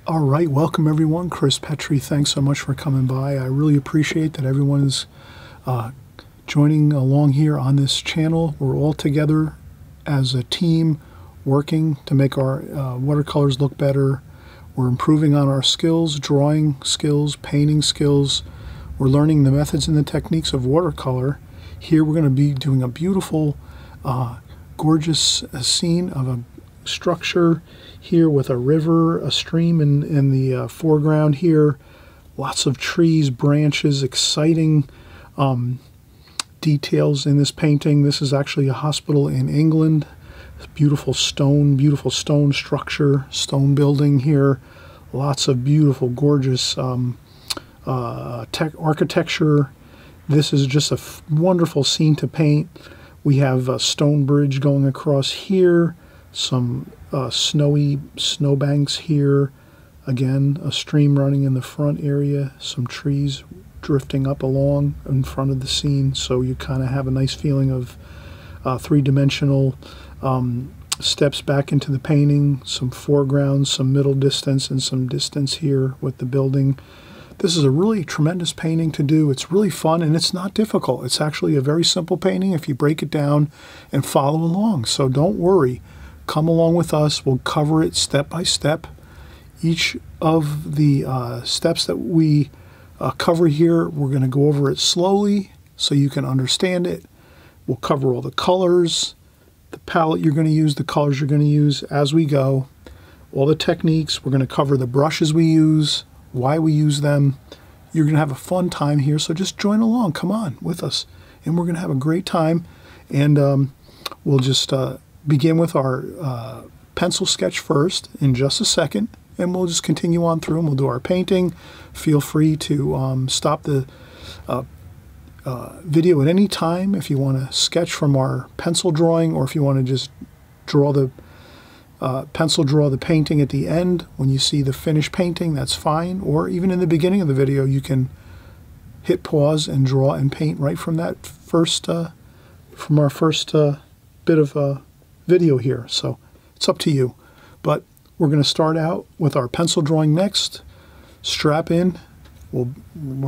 All right, welcome everyone. Chris Petri, thanks so much for coming by. I really appreciate that everyone is joining along here on this channel. We're all together as a team working to make our watercolors look better. We're improving on our skills, drawing skills, painting skills. We're learning the methods and the techniques of watercolor. Here we're going to be doing a beautiful, gorgeous scene of a structure here with a river, a stream in the foreground here, lots of trees, branches, exciting details in this painting. This is actually a hospital in England. Beautiful stone structure, stone building here. Lots of beautiful, gorgeous architecture. This is just a wonderful scene to paint. We have a stone bridge going across here, some snowy snowbanks here. Again, a stream running in the front area, some trees drifting up along in front of the scene, so you kind of have a nice feeling of three-dimensional steps back into the painting, some foreground, some middle distance, and some distance here with the building. This is a really tremendous painting to do. It's really fun, and it's not difficult. It's actually a very simple painting if you break it down and follow along, so don't worry. Come along with us. We'll cover it step by step. Each of the steps that we cover here, we're going to go over it slowly so you can understand it. We'll cover all the colors, the palette you're going to use, the colors you're going to use as we go, all the techniques. We're going to cover the brushes we use, why we use them. You're going to have a fun time here, so just join along. Come on with us, and we're going to have a great time. And we'll just begin with our pencil sketch first in just a second, and we'll just continue on through and we'll do our painting. Feel free to stop the video at any time if you want to sketch from our pencil drawing, or if you want to just draw the draw the painting at the end when you see the finished painting, that's fine. Or even in the beginning of the video, you can hit pause and draw and paint right from that first from our first bit of video here. So it's up to you, but we're going to start out with our pencil drawing next. Strap in. We're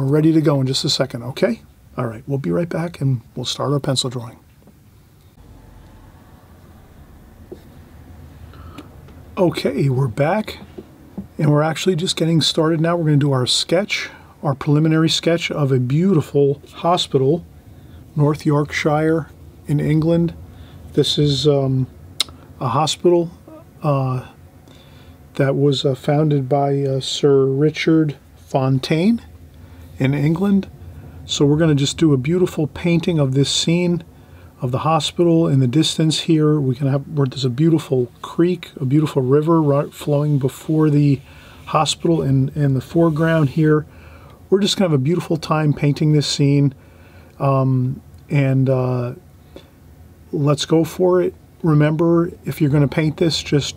ready to go in just a second. Okay, all right, we'll be right back and we'll start our pencil drawing. Okay, we're back, and we're actually just getting started now. We're going to do our sketch, our preliminary sketch of a beautiful hospital, North Yorkshire in England. This is a hospital that was founded by Sir Richard Fontaine in England. So we're going to just do a beautiful painting of this scene of the hospital. In the distance here, we can have where there's a beautiful creek, a beautiful river flowing before the hospital. In the foreground here, we're just going to have a beautiful time painting this scene. Let's go for it. Remember, if you're going to paint this, just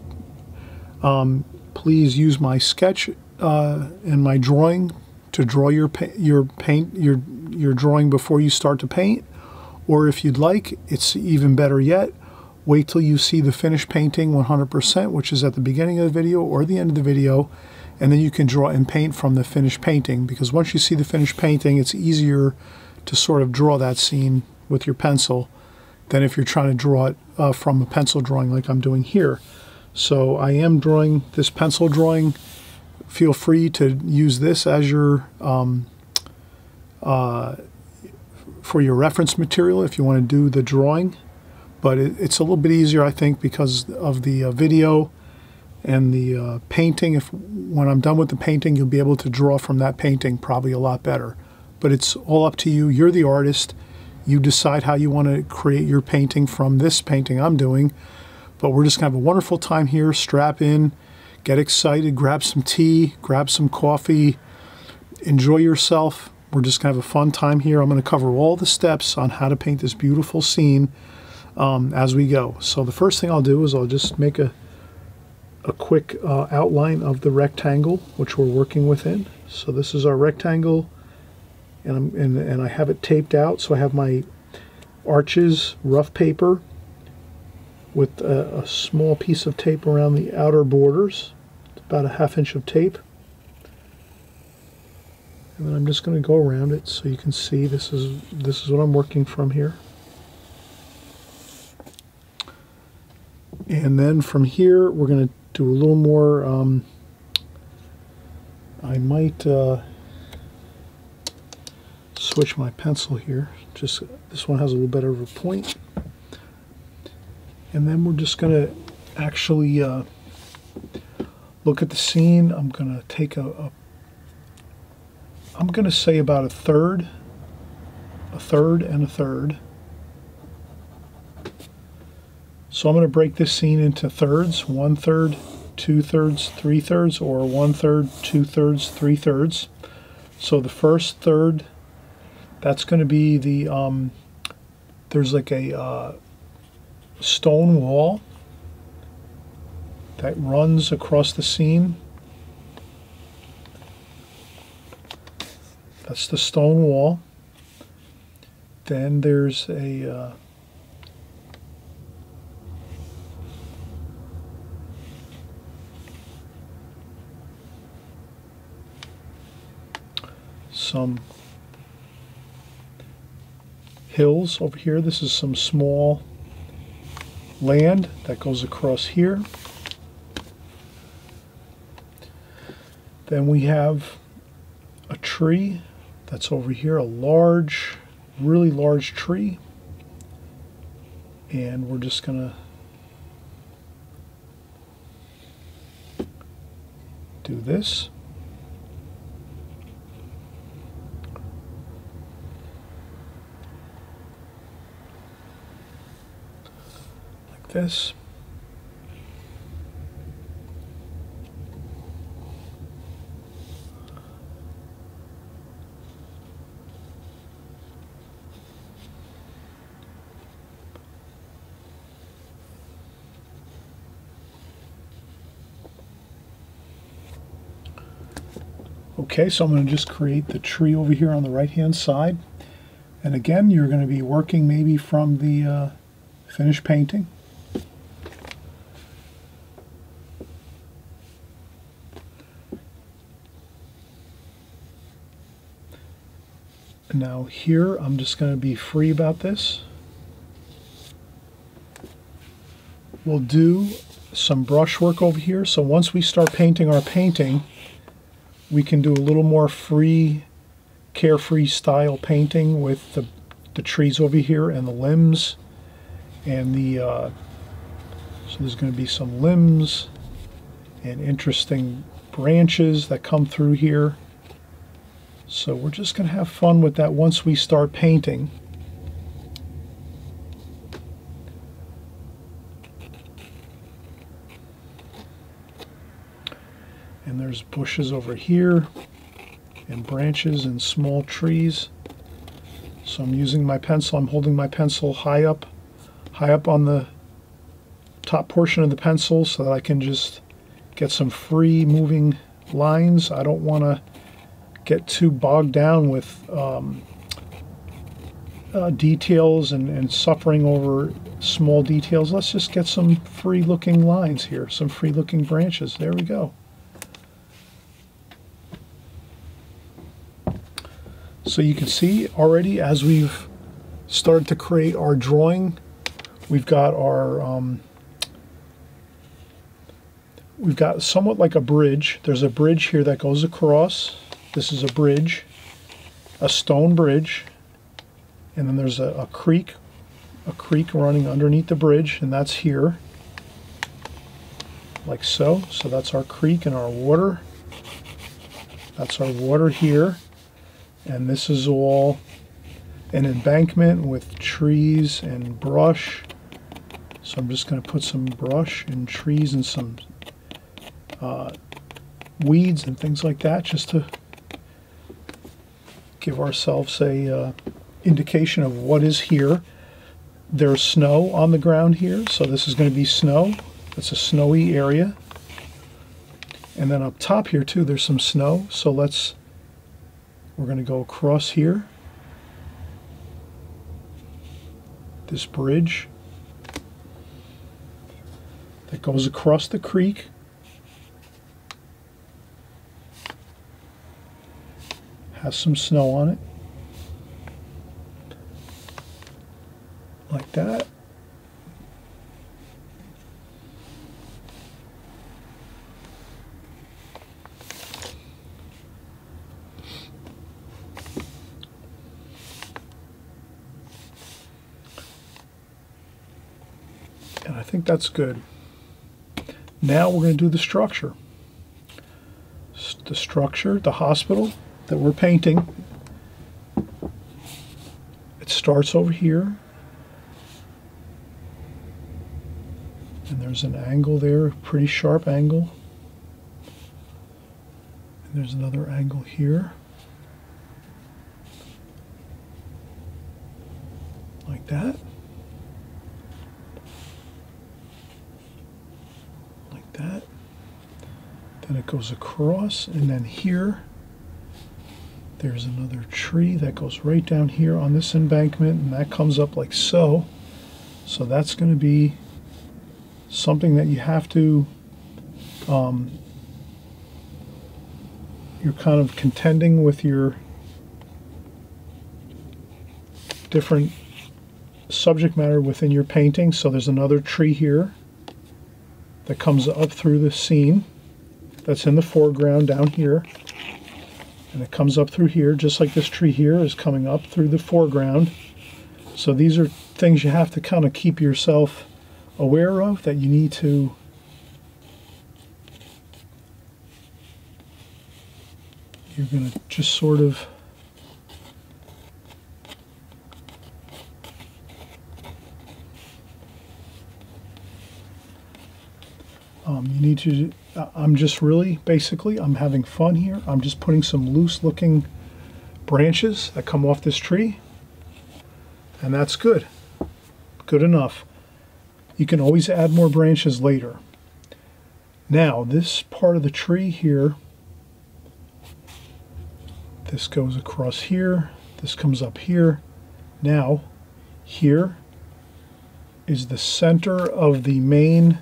please use my sketch and my drawing to draw your drawing before you start to paint. Or if you'd like, it's even better yet, wait till you see the finished painting 100%, which is at the beginning of the video or the end of the video, and then you can draw and paint from the finished painting, because once you see the finished painting, it's easier to sort of draw that scene with your pencil than if you're trying to draw it from a pencil drawing like I'm doing here. So I am drawing this pencil drawing. Feel free to use this as your for your reference material if you want to do the drawing, but it's a little bit easier, I think, because of the video and the painting. When I'm done with the painting, you'll be able to draw from that painting probably a lot better. But it's all up to you. You're the artist. You decide how you want to create your painting from this painting I'm doing. But we're just going to have a wonderful time here. Strap in, get excited, grab some tea, grab some coffee, enjoy yourself. We're just going to have a fun time here. I'm going to cover all the steps on how to paint this beautiful scene as we go. So the first thing I'll do is I'll just make a quick outline of the rectangle which we're working within. So this is our rectangle, and I have it taped out. So I have my arches, rough paper, with a small piece of tape around the outer borders. about a 1/2 inch of tape. And then I'm just going to go around it so you can see this is what I'm working from here. And then from here we're going to do a little more. I might switch my pencil here. Just this one has a little better of a point. And then we're just going to actually look at the scene. I'm going to take I'm going to say about a third, and a third. So I'm going to break this scene into thirds: 1/3, 2/3, 3/3, or 1/3, 2/3, 3/3. So the first third, that's going to be the there's like a stone wall that runs across the scene. That's the stone wall. Then there's a some hills over here. This is some small land that goes across here. Then we have a tree that's over here, a large, really large tree. And we're just gonna do this. Like this. Okay, so I'm going to just create the tree over here on the right hand side. And again, you're going to be working maybe from the finished painting. And now here, I'm just going to be free about this. We'll do some brushwork over here. So once we start painting our painting, we can do a little more free, carefree style painting with the trees over here and the limbs and the so there's going to be some limbs and interesting branches that come through here. So we're just going to have fun with that once we start painting. And there's bushes over here and branches and small trees. So I'm using my pencil. I'm holding my pencil high up on the top portion of the pencil so that I can just get some free moving lines. I don't want to get too bogged down with details and suffering over small details. Let's just get some free looking lines here, some free looking branches. There we go. So you can see already as we've started to create our drawing, we've got our we've got somewhat like a bridge. There's a bridge here that goes across. This is a bridge, a stone bridge, and then there's a creek running underneath the bridge, and that's here, like so. So that's our creek and our water. That's our water here. And this is all an embankment with trees and brush. So I'm just going to put some brush and trees and some weeds and things like that, just to give ourselves a indication of what is here. There's snow on the ground here, so this is going to be snow. It's a snowy area. And then up top here too, there's some snow. So we're going to go across here, this bridge that goes across the creek, Has some snow on it. Like that. And I think that's good. Now we're going to do the structure. The structure, the hospital that we're painting, it starts over here. And there's an angle there, a pretty sharp angle. And there's another angle here. Like that. Like that. Then it goes across, and then here there's another tree that goes right down here on this embankment, and that comes up like so. So that's going to be something that you have to, you're kind of contending with your different subject matter within your painting. So there's another tree here that comes up through the scene that's in the foreground down here, and it comes up through here just like this tree here is coming up through the foreground. So these are things you have to kind of keep yourself aware of, that you need to you're going to just sort of you need to I'm just really basically I'm having fun here. I'm just putting some loose looking branches that come off this tree, and that's good enough. You can always add more branches later. Now this part of the tree here, this goes across here, this comes up here. Now here is the center of the main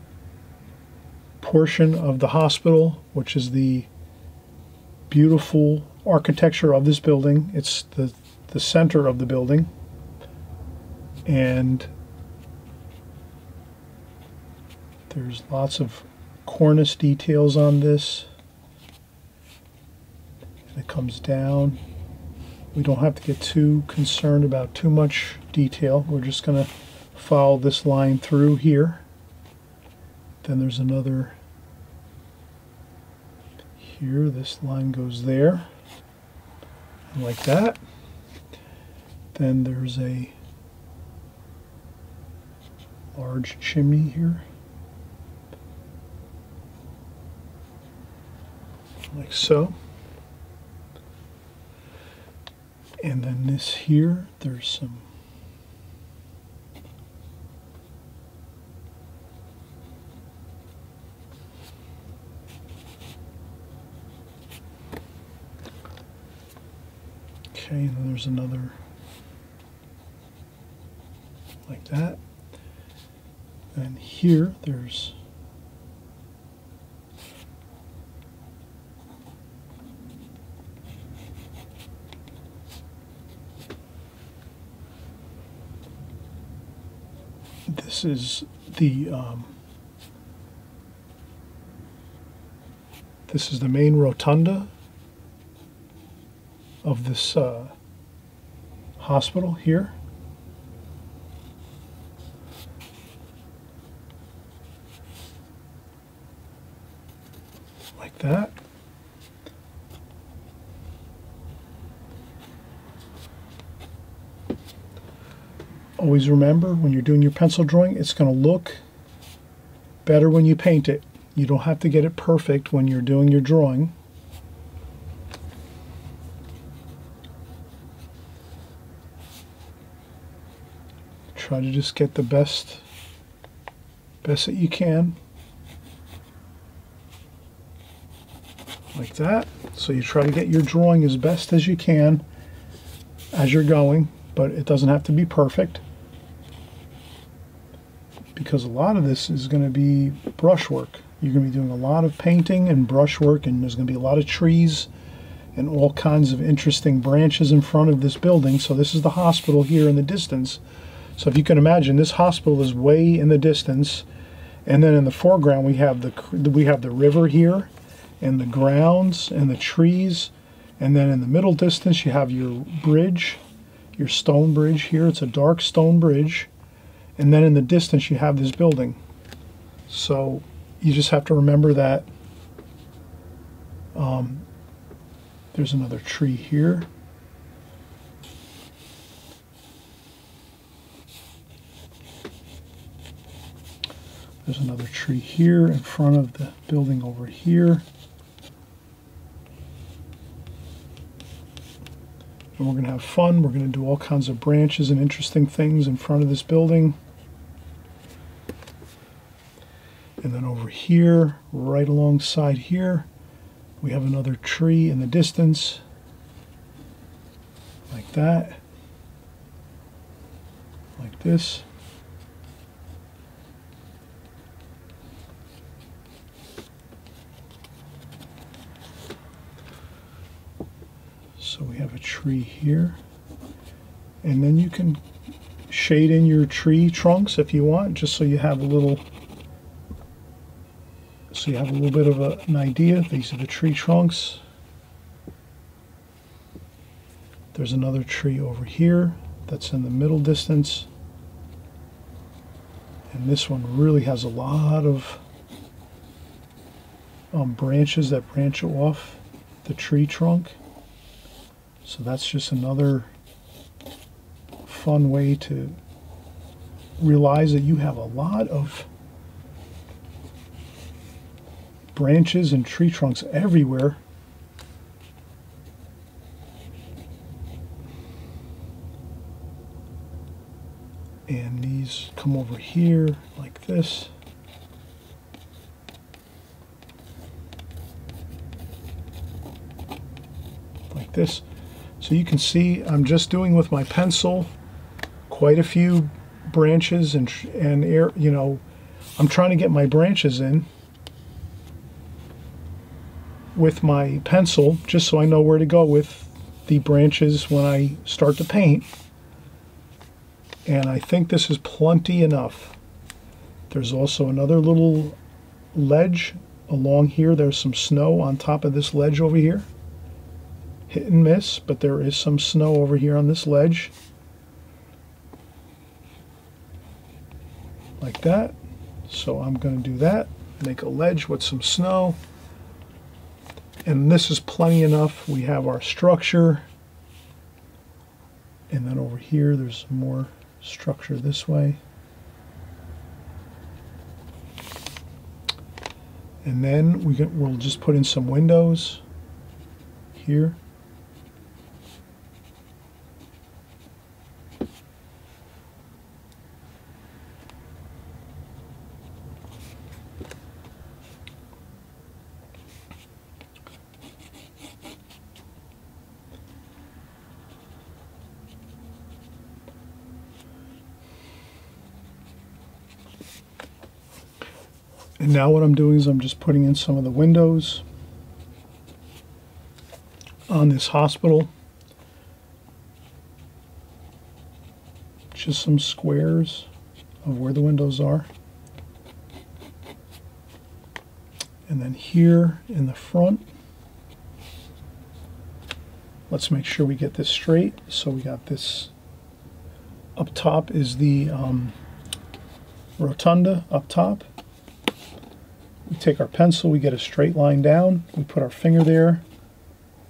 portion of the hospital, which is the beautiful architecture of this building. It's the center of the building, and there's lots of cornice details on this, and it comes down. We don't have to get too concerned about too much detail. We're just going to follow this line through here. Then there's another here, this line goes there, and like that. Then there's a large chimney here, like so. And then this here, there's some okay, and then there's another like that. And here there's this is the main rotunda of this hospital here. Like that. Always remember, when you're doing your pencil drawing, it's going to look better when you paint it. You don't have to get it perfect when you're doing your drawing. Try to just get the best that you can. Like that. So you try to get your drawing as best as you can as you're going, but it doesn't have to be perfect, because a lot of this is going to be brushwork. You're going to be doing a lot of painting and brushwork, and there's going to be a lot of trees and all kinds of interesting branches in front of this building. So this is the hospital here in the distance. So if you can imagine, this hospital is way in the distance, and then in the foreground we have the river here, and the grounds and the trees, and then in the middle distance you have your bridge, your stone bridge here. It's a dark stone bridge, and then in the distance you have this building. So you just have to remember that there's another tree here. There's another tree here in front of the building over here. And we're going to have fun. We're going to do all kinds of branches and interesting things in front of this building. And then over here, right alongside here, we have another tree in the distance, like that, like this. So we have a tree here, and then you can shade in your tree trunks if you want, just so you have a little bit of an idea. These are the tree trunks. There's another tree over here that's in the middle distance, and this one really has a lot of branches that branch off the tree trunk. So that's just another fun way to realize that you have a lot of branches and tree trunks everywhere. And these come over here like this. Like this. So you can see I'm just doing with my pencil quite a few branches and air, you know, I'm trying to get my branches in with my pencil, just so I know where to go with the branches when I start to paint. And I think this is plenty enough. There's also another little ledge along here. There's some snow on top of this ledge over here. Hit and miss, but there is some snow over here on this ledge. Like that. So I'm going to do that. Make a ledge with some snow. And this is plenty enough. We have our structure. And then over here, there's some more structure this way. And then we'll just put in some windows here. And now what I'm doing is I'm just putting in some of the windows on this hospital. Just some squares of where the windows are. And then here in the front, let's make sure we get this straight. So we got this up top is the rotunda up top. We take our pencil, we get a straight line down, we put our finger there,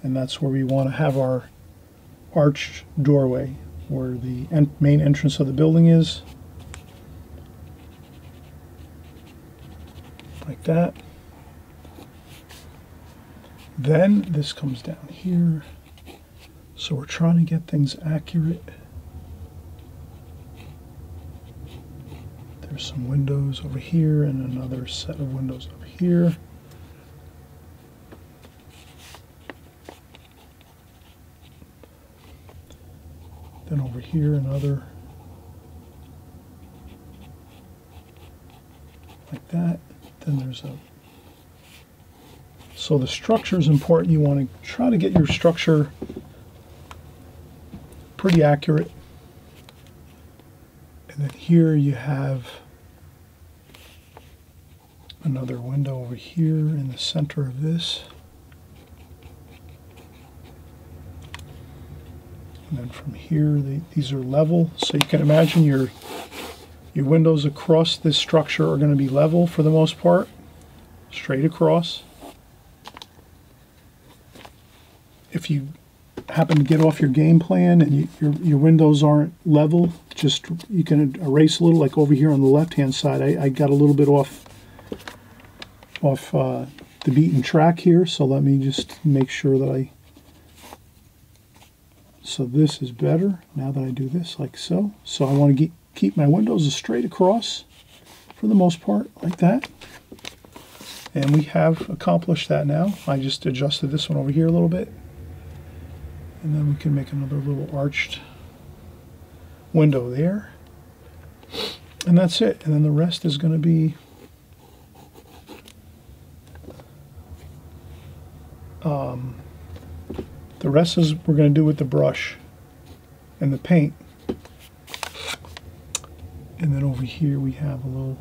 and that's where we want to have our arched doorway, where the main entrance of the building is. Like that. Then this comes down here. So we're trying to get things accurate. There's some windows over here and another set of windows up here. Then over here another like that. Then there's a So the structure is important. You want to try to get your structure pretty accurate. And then here you have another window over here in the center of this. And then from here, these are level. So you can imagine your windows across this structure are going to be level for the most part, straight across. If you happen to get off your game plan and your windows aren't level, just you can erase a little, like over here on the left-hand side. I got a little bit off the beaten track here, so let me just make sure that so this is better now that I do this like so. So I want to keep my windows straight across for the most part, like that. And we have accomplished that now. I just adjusted this one over here a little bit. And then we can make another little arched window there. And that's it. And then the rest is going to be we're going to do with the brush and the paint. And then over here we have a little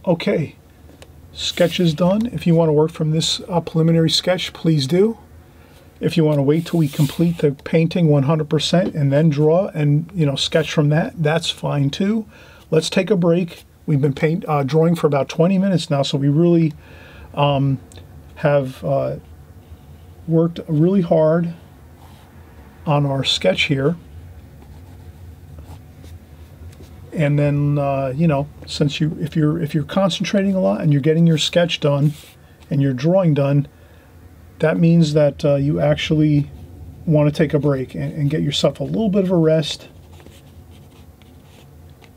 okay, sketch is done. If you want to work from this preliminary sketch, please do. If you want to wait till we complete the painting 100% and then draw and sketch from that, that's fine too. Let's take a break. We've been drawing for about 20 minutes now, so we really have worked really hard on our sketch here. And then, since if you're concentrating a lot and you're getting your sketch done and your drawing done, that means that you actually want to take a break and get yourself a little bit of a rest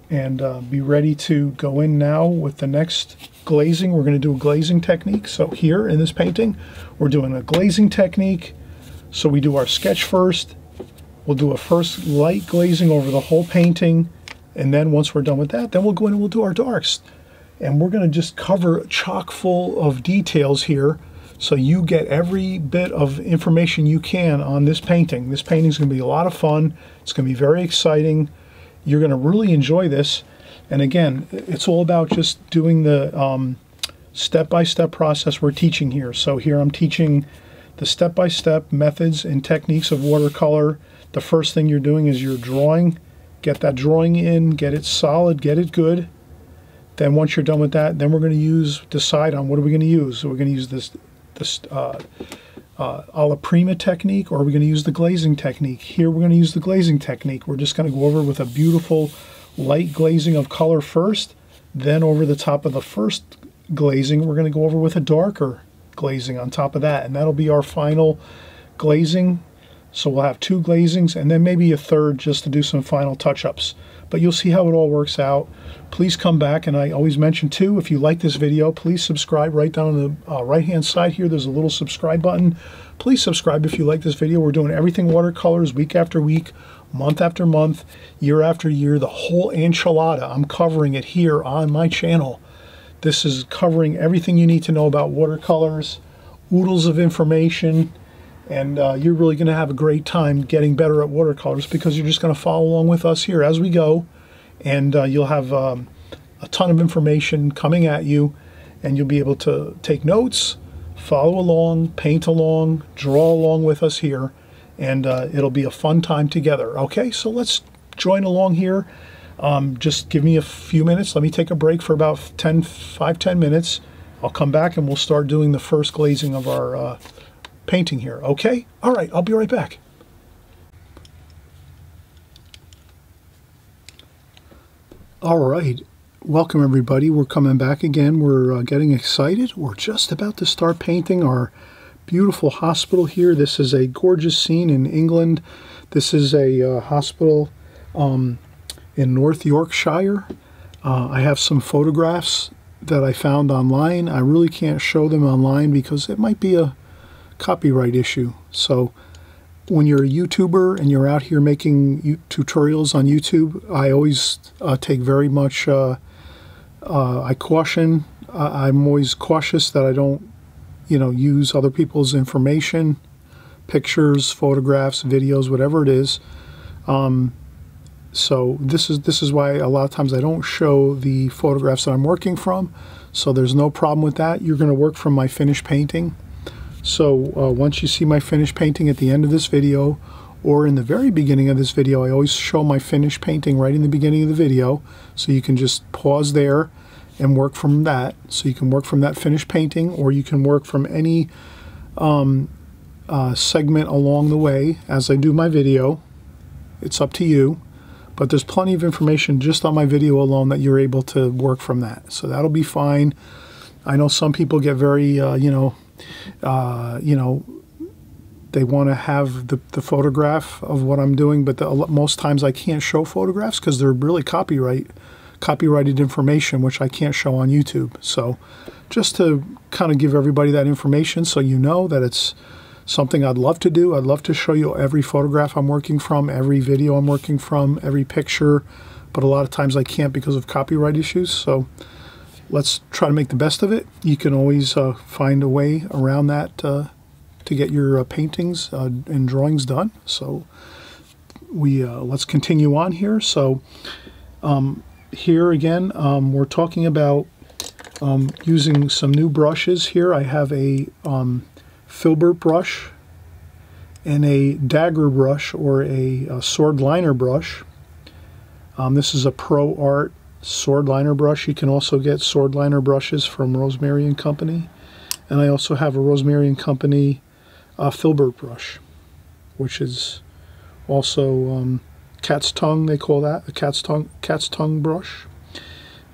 and be ready to go in now with the next glazing. We're going to do a glazing technique. So here in this painting, we're doing a glazing technique. So we do our sketch first. We'll do a first light glazing over the whole painting. And then once we're done with that, then we'll go in and we'll do our darks. And we're going to just cover chock full of details here so you get every bit of information you can on this painting. This painting is going to be a lot of fun. It's going to be very exciting. You're going to really enjoy this. And again, it's all about just doing the step-by-step process we're teaching here. So here I'm teaching the step-by-step methods and techniques of watercolor. The first thing you're doing is you're drawing. Get that drawing in, get it solid, get it good. Then once you're done with that, then we're going to decide on what are we going to use. So we're going to use this alla prima technique, or are we going to use the glazing technique? Here we're going to use the glazing technique. We're just going to go over with a beautiful light glazing of color first. Then over the top of the first glazing, we're going to go over with a darker glazing on top of that. And that'll be our final glazing. So we'll have 2 glazings and then maybe a third just to do some final touch-ups. But you'll see how it all works out. Please come back, and I always mention too, if you like this video, please subscribe. Right down on the right-hand side here, there's a little subscribe button. Please subscribe if you like this video. We're doing everything watercolors week after week, month after month, year after year. The whole enchilada, I'm covering it here on my channel. This is covering everything you need to know about watercolors, oodles of information. And you're really going to have a great time getting better at watercolors because you're just going to follow along with us here as we go. And you'll have a ton of information coming at you. And you'll be able to take notes, follow along, paint along, draw along with us here. And it'll be a fun time together. Okay, so let's join along here. Just give me a few minutes. Let me take a break for about 5-10 minutes. I'll come back and we'll start doing the first glazing of our painting here. Okay? All right, I'll be right back. All right, welcome everybody. We're coming back again. We're getting excited. We're just about to start painting our beautiful hospital here. This is a gorgeous scene in England. This is a hospital in North Yorkshire. I have some photographs that I found online. I really can't show them online because it might be a copyright issue. So when you're a YouTuber and you're out here making tutorials on YouTube, I always take very much, I caution, I'm always cautious that I don't, use other people's information, pictures, photographs, videos, whatever it is. So this is why a lot of times I don't show the photographs that I'm working from. So there's no problem with that. You're going to work from my finished painting. So once you see my finished painting at the end of this video or in the very beginning of this video, I always show my finished painting right in the beginning of the video. So you can just pause there and work from that. So you can work from that finished painting, or you can work from any segment along the way as I do my video. It's up to you. But there's plenty of information just on my video alone that you're able to work from that. So that'll be fine. I know some people get very, they want to have the photograph of what I'm doing, but most times I can't show photographs because they're really copyrighted information, which I can't show on YouTube. So just to kind of give everybody that information so you know that it's something I'd love to do. I'd love to show you every photograph I'm working from, every video I'm working from, every picture, but a lot of times I can't because of copyright issues. So let's try to make the best of it. You can always find a way around that to get your paintings and drawings done. So let's continue on here. So here again, we're talking about using some new brushes here. I have a filbert brush and a dagger brush, or a sword liner brush. This is a Pro Art sword liner brush. You can also get sword liner brushes from Rosemary & Company. And I also have a Rosemary & Company filbert brush, which is also cat's tongue, they call that, a cat's tongue brush.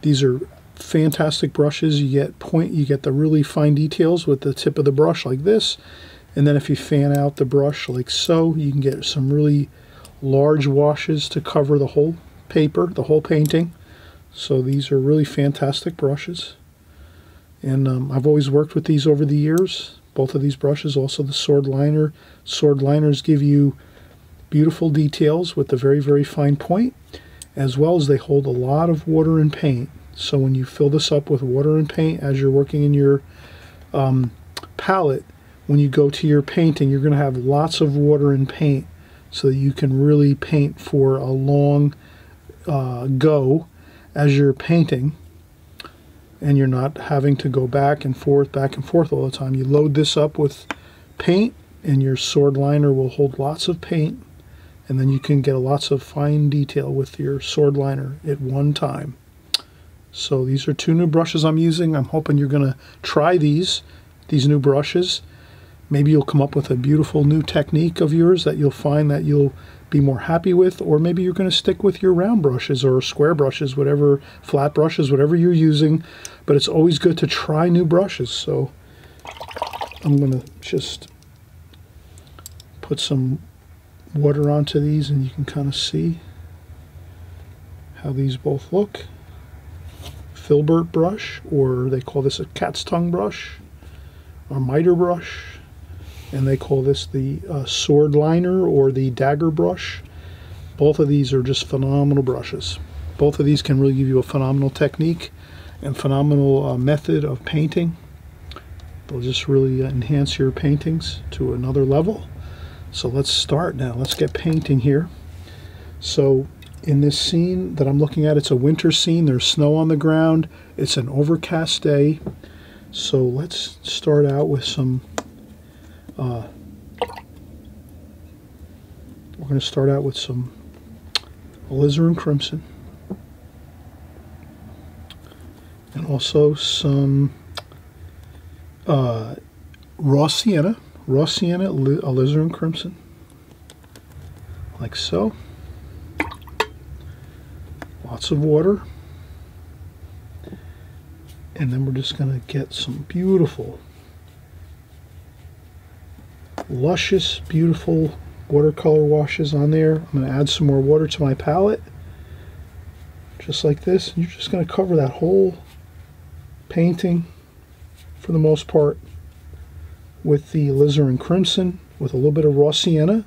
These are fantastic brushes. You get the really fine details with the tip of the brush like this, and then if you fan out the brush like so, you can get some really large washes to cover the whole paper, the whole painting. So these are really fantastic brushes, and I've always worked with these over the years, both of these brushes. Also the sword liner. Sword liners give you beautiful details with a very, very fine point, as well as they hold a lot of water and paint. So when you fill this up with water and paint as you're working in your palette, when you go to your painting, you're going to have lots of water and paint so that you can really paint for a long go as you're painting, and you're not having to go back and forth all the time. You load this up with paint, and your sword liner will hold lots of paint, and then you can get lots of fine detail with your sword liner at one time. So these are two new brushes I'm using. I'm hoping you're going to try these new brushes. Maybe you'll come up with a beautiful new technique of yours that you'll find that you'll be more happy with, or maybe you're going to stick with your round brushes or square brushes, whatever, flat brushes, whatever you're using. But it's always good to try new brushes. So I'm going to just put some water onto these, and you can kind of see how these both look. Filbert brush, or they call this a cat's tongue brush, or miter brush, and they call this the sword liner or the dagger brush. Both of these are just phenomenal brushes. Both of these can really give you a phenomenal technique and phenomenal method of painting. They'll just really enhance your paintings to another level. So let's start now. Let's get painting here. So in this scene that I'm looking at, it's a winter scene. There's snow on the ground. It's an overcast day. So let's start out with some, we're going to start out with some alizarin crimson. And also some raw sienna alizarin crimson, like so. Lots of water, and then we're just going to get some beautiful, luscious, beautiful watercolor washes on there. I'm going to add some more water to my palette, just like this. You're just going to cover that whole painting for the most part with the alizarin crimson with a little bit of raw sienna,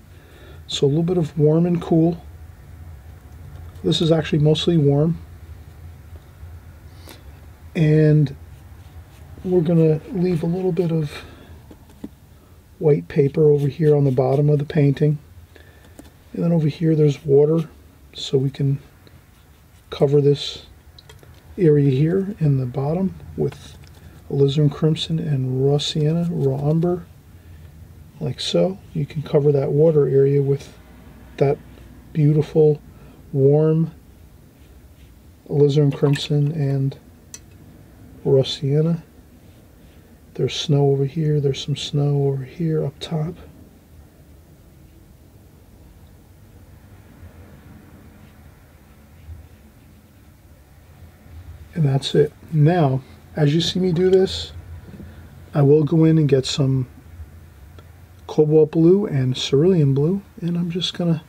so a little bit of warm and cool. This is actually mostly warm, and we're going to leave a little bit of white paper over here on the bottom of the painting, and then over here there's water, so we can cover this area here in the bottom with alizarin crimson and raw sienna, raw umber, like so. You can cover that water area with that beautiful warm alizarin crimson and raw sienna. There's snow over here, there's some snow over here up top. And that's it. Now, as you see me do this, I will go in and get some cobalt blue and cerulean blue, and I'm just going to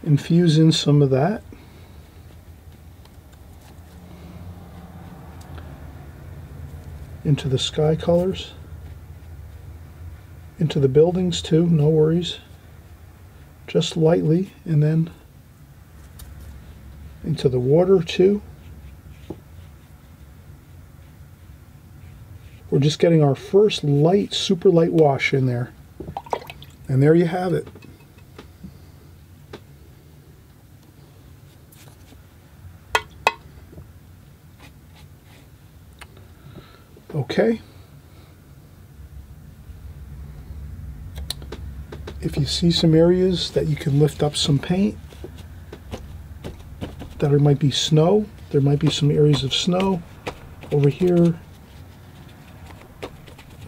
infuse in some of that. Into the sky colors. Into the buildings too, no worries. Just lightly, and then into the water too. We're just getting our first light, super light wash in there. And there you have it. Okay. If you see some areas that you can lift up some paint, that there might be snow, there might be some areas of snow over here.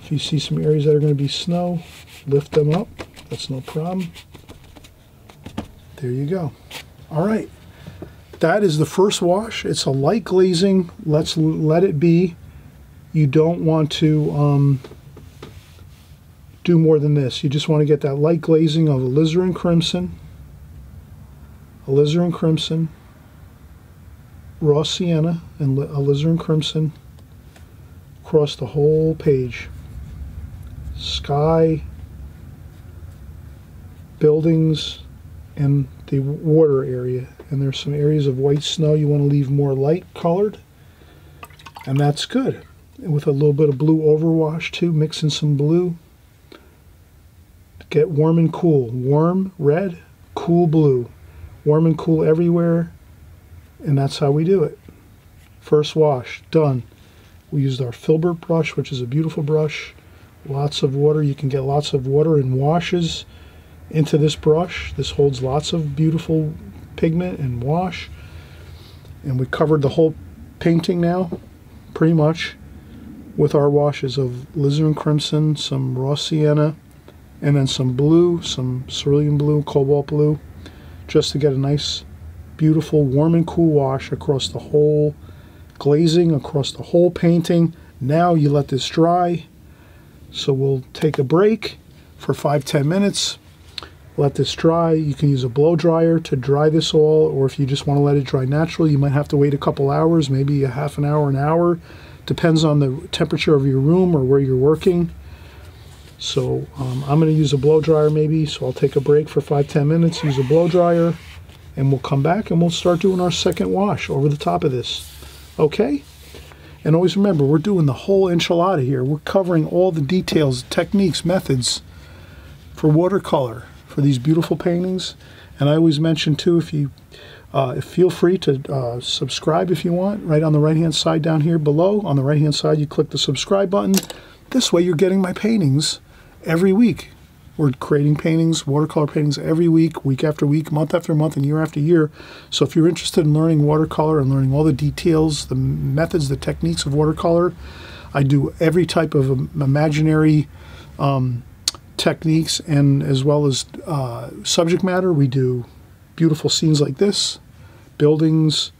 If you see some areas that are going to be snow, lift them up. That's no problem. There you go. All right. That is the first wash. It's a light glazing. Let's let it be. You don't want to do more than this. You just want to get that light glazing of alizarin crimson, raw sienna, and alizarin crimson across the whole page. Sky, buildings, and the water area. And there's some areas of white snow you want to leave more light colored, and that's good. And with a little bit of blue overwash too, mix in some blue. Get warm and cool. Warm red, cool blue. Warm and cool everywhere, and that's how we do it. First wash, done. We used our filbert brush, which is a beautiful brush. Lots of water. You can get lots of water and washes into this brush. This holds lots of beautiful pigment and wash. And we covered the whole painting now, pretty much, with our washes of alizarin crimson, some raw sienna, and then some blue, some cerulean blue, cobalt blue, just to get a nice, beautiful, warm and cool wash across the whole glazing, across the whole painting. Now you let this dry. So we'll take a break for 5-10 minutes. Let this dry. You can use a blow dryer to dry this all, or if you just want to let it dry naturally, you might have to wait a couple hours, maybe a half an hour, an hour. Depends on the temperature of your room or where you're working. So I'm going to use a blow dryer maybe, so I'll take a break for 5-10 minutes, use a blow dryer, and we'll come back and we'll start doing our second wash over the top of this. Okay? And always remember, we're doing the whole enchilada here. We're covering all the details, techniques, methods for watercolor, for these beautiful paintings. And I always mention too, if you feel free to subscribe if you want. Right on the right-hand side down here below, on the right-hand side, you click the subscribe button. This way you're getting my paintings every week. We're creating paintings, watercolor paintings every week, week after week, month after month, and year after year. So if you're interested in learning watercolor and learning all the details, the methods, the techniques of watercolor, I do every type of imaginary techniques, and as well as subject matter. We do beautiful scenes like this, buildings,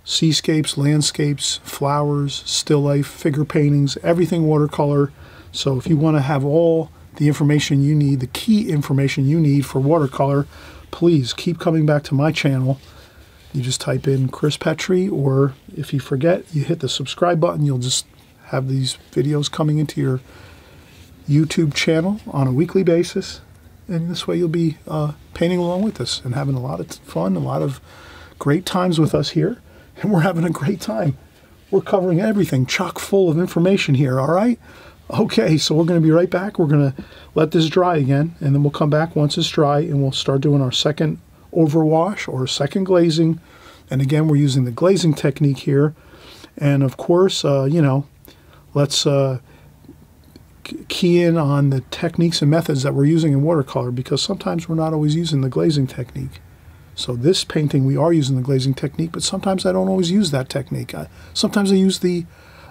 seascapes, landscapes, flowers, still life, figure paintings, everything watercolor. So if you want to have all the information you need, the key information you need for watercolor, please keep coming back to my channel you just type in Chris Petri, or if you forget, you hit the subscribe button. You'll just have these videos coming into your YouTube channel on a weekly basis. And this way you'll be painting along with us and having a lot of fun, a lot of great times with us here. And we're having a great time. We're covering everything, chock full of information here, all right? Okay, so we're going to be right back. We're going to let this dry again, and then we'll come back once it's dry, and we'll start doing our second overwash or second glazing. And again, we're using the glazing technique here. And of course, you know, let's key in on the techniques and methods that we're using in watercolor, because sometimes we're not always using the glazing technique. So this painting, we are using the glazing technique, but sometimes I don't always use that technique. Sometimes I use the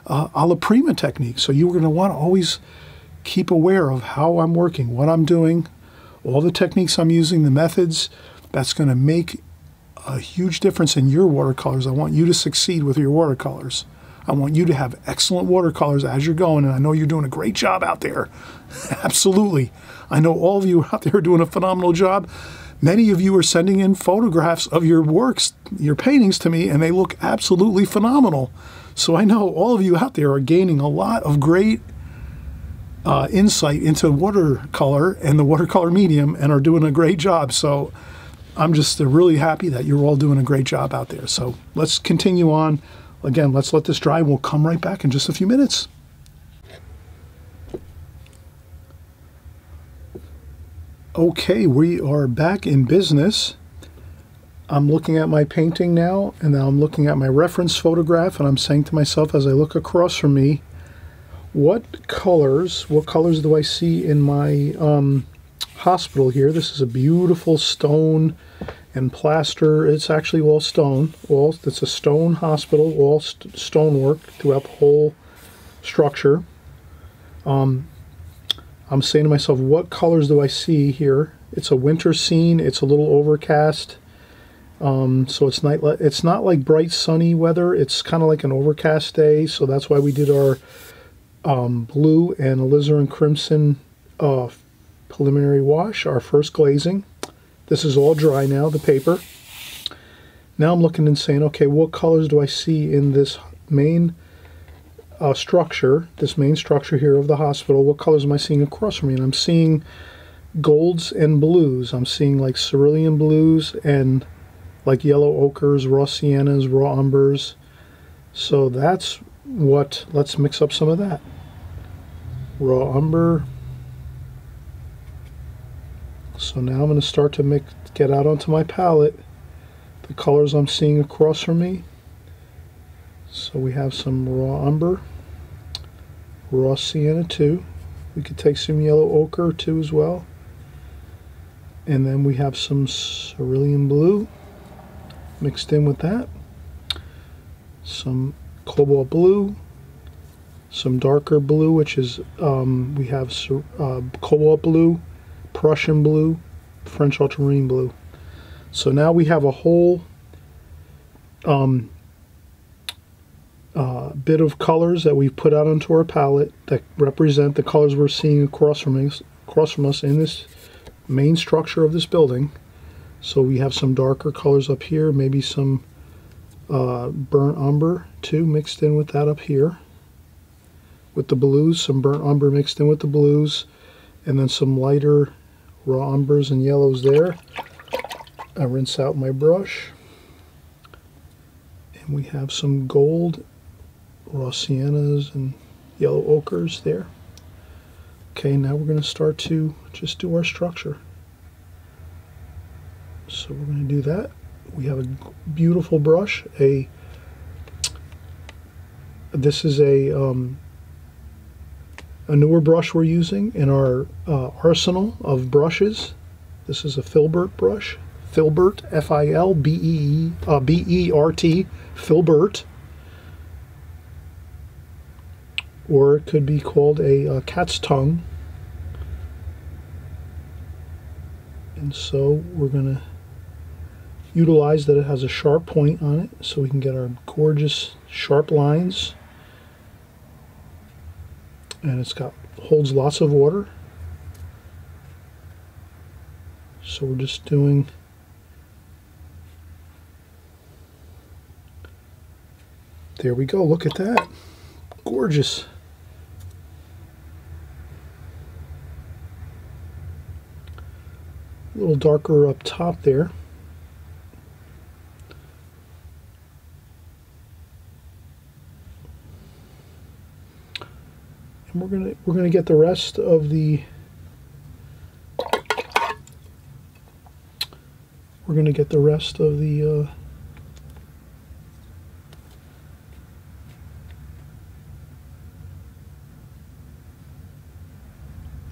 alla prima technique. So you're going to want to always keep aware of how I'm working, what I'm doing, all the techniques I'm using, the methods. That's going to make a huge difference in your watercolors. I want you to succeed with your watercolors. I want you to have excellent watercolors as you're going, and I know you're doing a great job out there. Absolutely. I know all of you out there are doing a phenomenal job. Many of you are sending in photographs of your works, your paintings to me, and they look absolutely phenomenal. So I know all of you out there are gaining a lot of great insight into watercolor and the watercolor medium and are doing a great job. So I'm just really happy that you're all doing a great job out there. So let's continue on. Again, let's let this dry. We'll come right back in just a few minutes. Okay, we are back in business. I'm looking at my painting now, and now I'm looking at my reference photograph, and I'm saying to myself as I look across from me, what colors do I see in my hospital here? This is a beautiful stone and plaster. It's actually all stone. It's a stone hospital, all stonework throughout the whole structure. I'm saying to myself, what colors do I see here? It's a winter scene. It's a little overcast. So it's not like bright sunny weather. It's kind of like an overcast day. So that's why we did our blue and alizarin crimson preliminary wash, our first glazing. This is all dry now, the paper. Now I'm looking and saying, okay, what colors do I see in this main structure, here of the hospital? What colors am I seeing across from me? And I'm seeing golds and blues. I'm seeing like cerulean blues and like yellow ochres, raw siennas, raw umbers. So that's what, let's mix up some of that. Raw umber. So now I'm going to start to get out onto my palette the colors I'm seeing across from me. So we have some raw umber, raw sienna too. We could take some yellow ochre too as well. And then we have some cerulean blue mixed in with that. Some cobalt blue, some darker blue, which is, we have cobalt blue, Prussian blue, French ultramarine blue. So now we have a whole bit of colors that we've put out onto our palette that represent the colors we're seeing across from us in this main structure of this building. So we have some darker colors up here, maybe some burnt umber too mixed in with that up here. With the blues, some burnt umber mixed in with the blues, and then some lighter raw umbers and yellows there. I rinse out my brush, and we have some gold, raw siennas, and yellow ochres there. Okay, now we're going to start to just do our structure. So we're going to do that. We have a beautiful brush. This is a newer brush we're using in our arsenal of brushes. This is a Filbert brush. Filbert, F-I-L-B-E-R-T, Filbert. Or it could be called a cat's tongue. And so we're going to utilize that it has a sharp point on it so we can get our gorgeous sharp lines. And it's holds lots of water. So we're just doing There we go. Look at that. Gorgeous. A little darker up top there. And we're gonna get the rest of the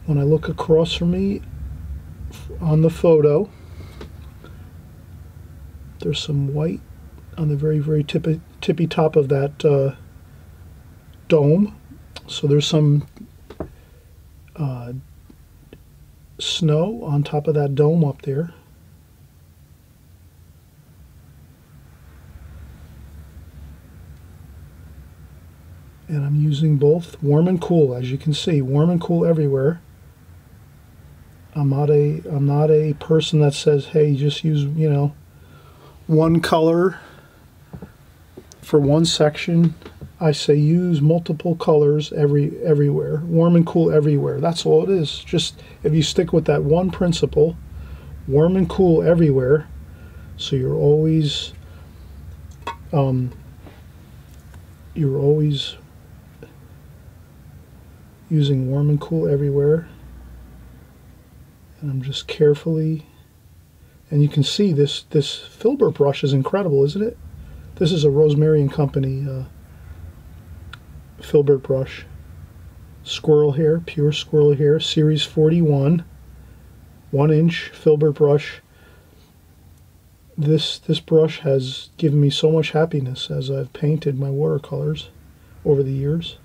when I look across from me on the photo, there's some white on the very tippy top of that dome. So there's some snow on top of that dome up there. And I'm using both warm and cool, as you can see, warm and cool everywhere. I'm not a person that says, hey, just use, you know, one color for one section. I say use multiple colors everywhere. Warm and cool everywhere. That's all it is. Just if you stick with that one principle, warm and cool everywhere, so you're always using warm and cool everywhere. And I'm just carefully, and you can see this filbert brush is incredible, isn't it? This is a Rosemary and Company filbert brush. Squirrel hair, pure squirrel hair, series 41, 1-inch filbert brush. This brush has given me so much happiness as I've painted my watercolors over the years.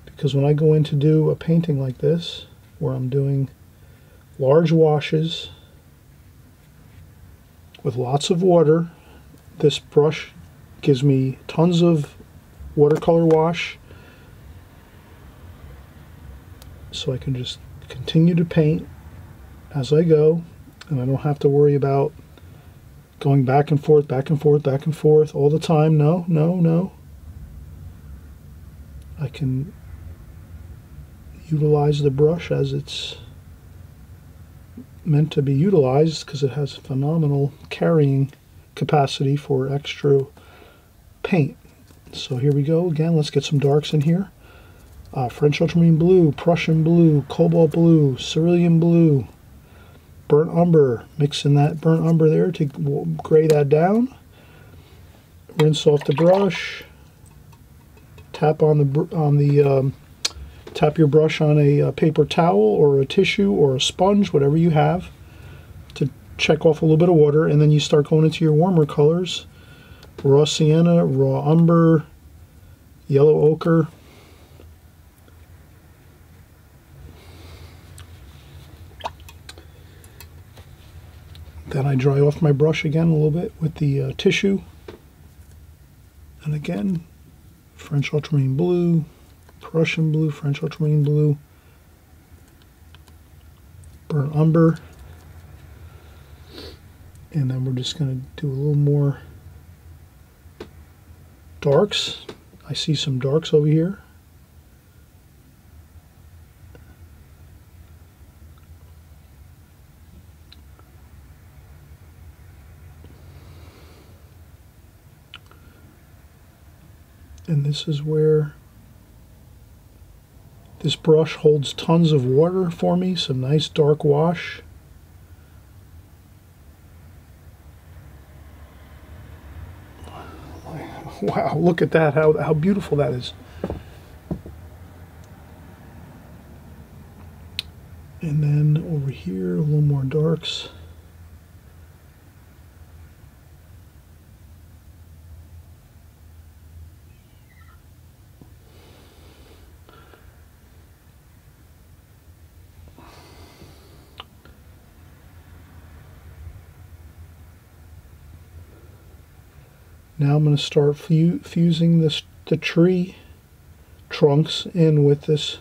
Because when I go in to do a painting like this, where I'm doing large washes with lots of water, this brush gives me tons of watercolor wash, so I can just continue to paint as I go, and I don't have to worry about going back and forth all the time. No. I can utilize the brush as it's meant to be utilized, because it has phenomenal carrying capacity for extra paint. So here we go again. Let's get some darks in here. French ultramarine blue, Prussian blue, cobalt blue, cerulean blue, burnt umber. Mixing that burnt umber there to gray that down. Rinse off the brush. Tap tap your brush on a paper towel or a tissue or a sponge, whatever you have, to check off a little bit of water, and then you start going into your warmer colors. Raw sienna, raw umber, yellow ochre. Then I dry off my brush again a little bit with the tissue. And again, French ultramarine blue, Prussian blue, French ultramarine blue, burnt umber. And then we're just going to do a little more darks. I see some darks over here. And this is where this brush holds tons of water for me, some nice dark wash. Wow, look at that, how beautiful that is. And then over here, a little more darks. Now I'm going to start fusing the tree trunks in with this.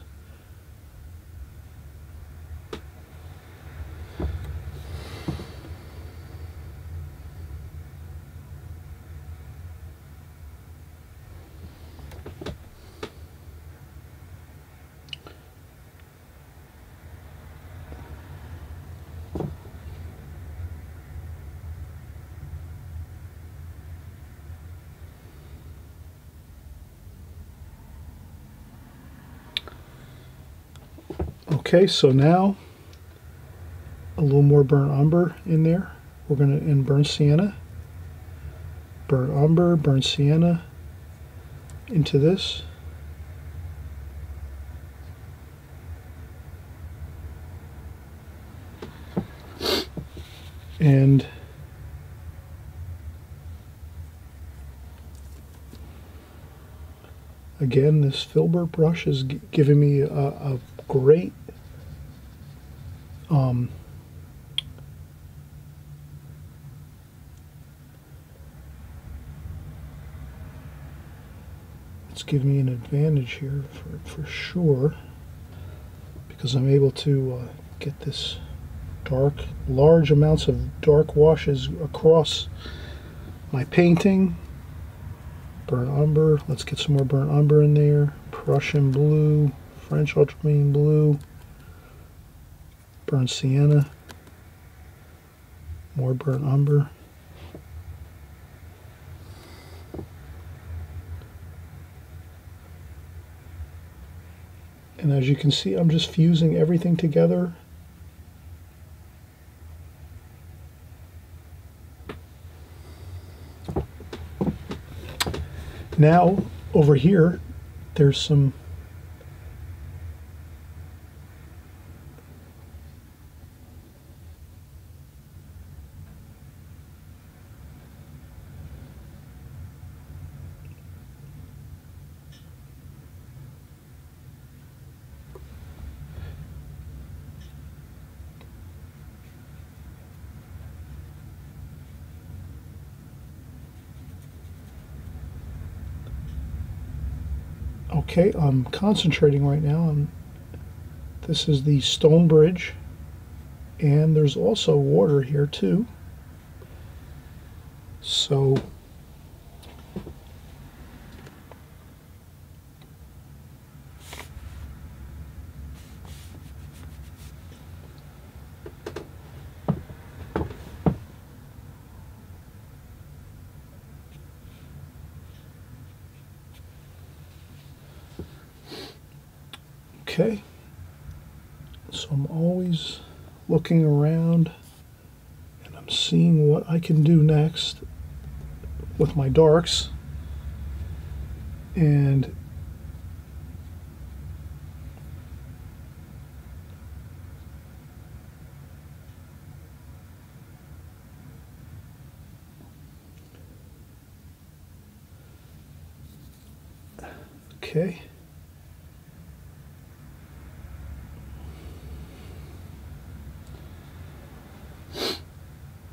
Okay, so now a little more burnt umber in there. We're going to, in burnt sienna, burnt umber, burnt sienna into this. And again, this filbert brush is giving me a great it's giving me an advantage here for sure, because I'm able to get this large amounts of dark washes across my painting. Burnt umber, let's get some more burnt umber in there. Prussian blue, French ultramarine blue, burnt sienna, more burnt umber. And as you can see, I'm just fusing everything together. Now, over here, there's some okay, I'm concentrating right now. This is the stone bridge, and there's also water here too. So okay, so I'm always looking around and I'm seeing what I can do next with my darks. And okay.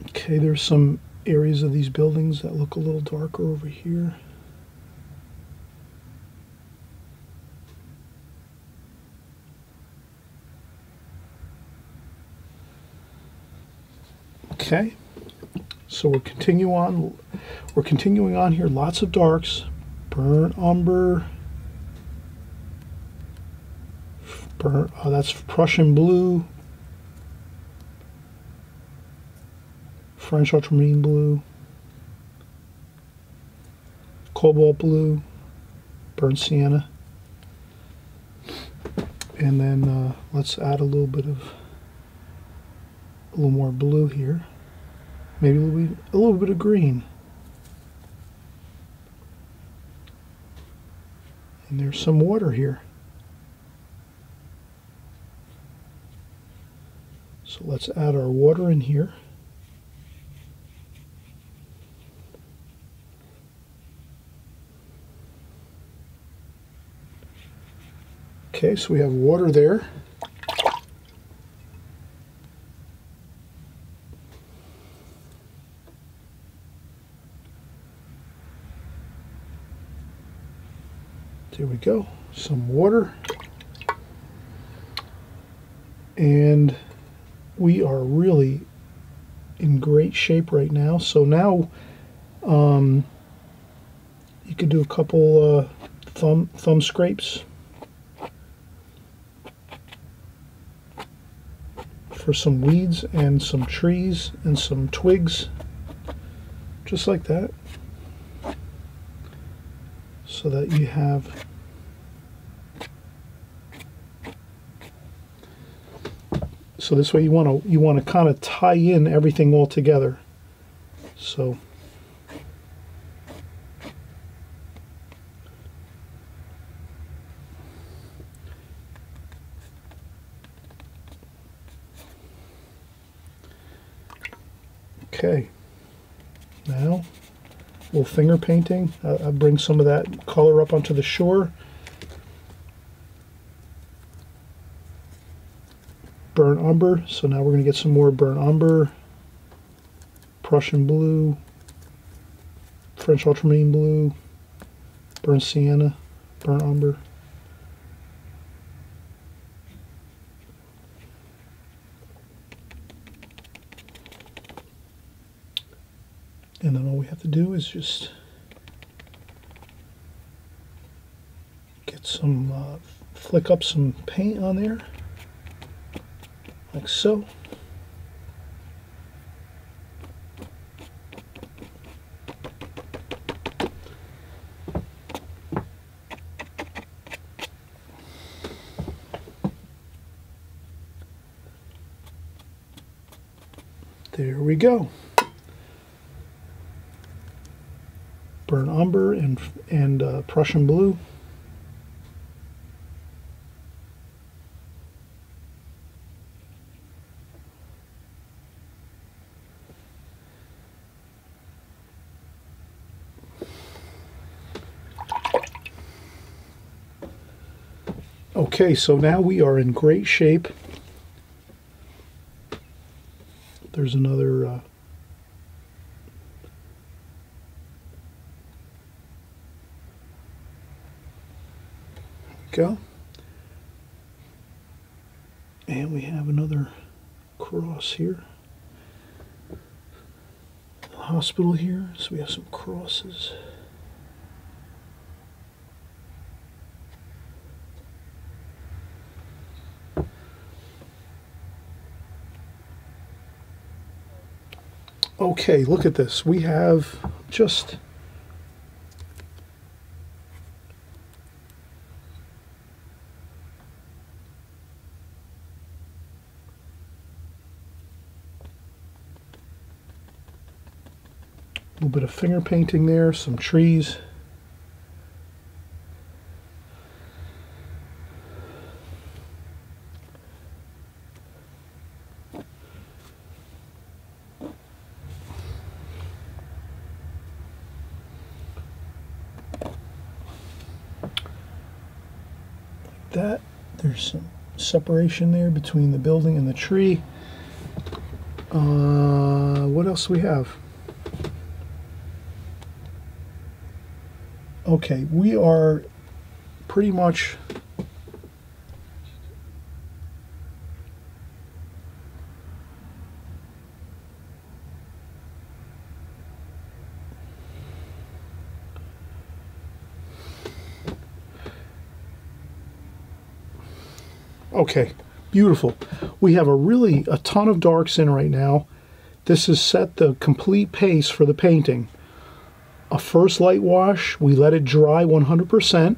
Okay, there's some areas of these buildings that look a little darker over here. Okay, so we're continuing on here. Lots of darks, burnt umber, that's Prussian blue, French ultramarine blue, cobalt blue, burnt sienna, and then let's add a little more blue here, maybe a little bit of green, and there's some water here. So let's add our water in here. Okay, so we have water there. There we go, some water. And we are really in great shape right now. So now you could do a couple thumb scrapes for some weeds and some trees and some twigs, just like that, so that you have So this way you want to kind of tie in everything all together. So okay, now a little finger painting. I'll bring some of that color up onto the shore. Burnt umber, so now we're going to get some more burnt umber, Prussian blue, French ultramarine blue, burnt sienna, burnt umber. And then all we have to do is just get some, flick up some paint on there, like so. There we go. Burnt umber and Prussian blue. Okay, so now we are in great shape. There's another go. And we have another cross here. The hospital here, so we have some crosses. Okay, look at this. We have just a little bit of finger painting there, some trees. That there's some separation there between the building and the tree. What else do we have? Okay, we are pretty much okay, beautiful. We have a ton of darks in right now. This has set the complete pace for the painting. A first light wash, we let it dry 100%.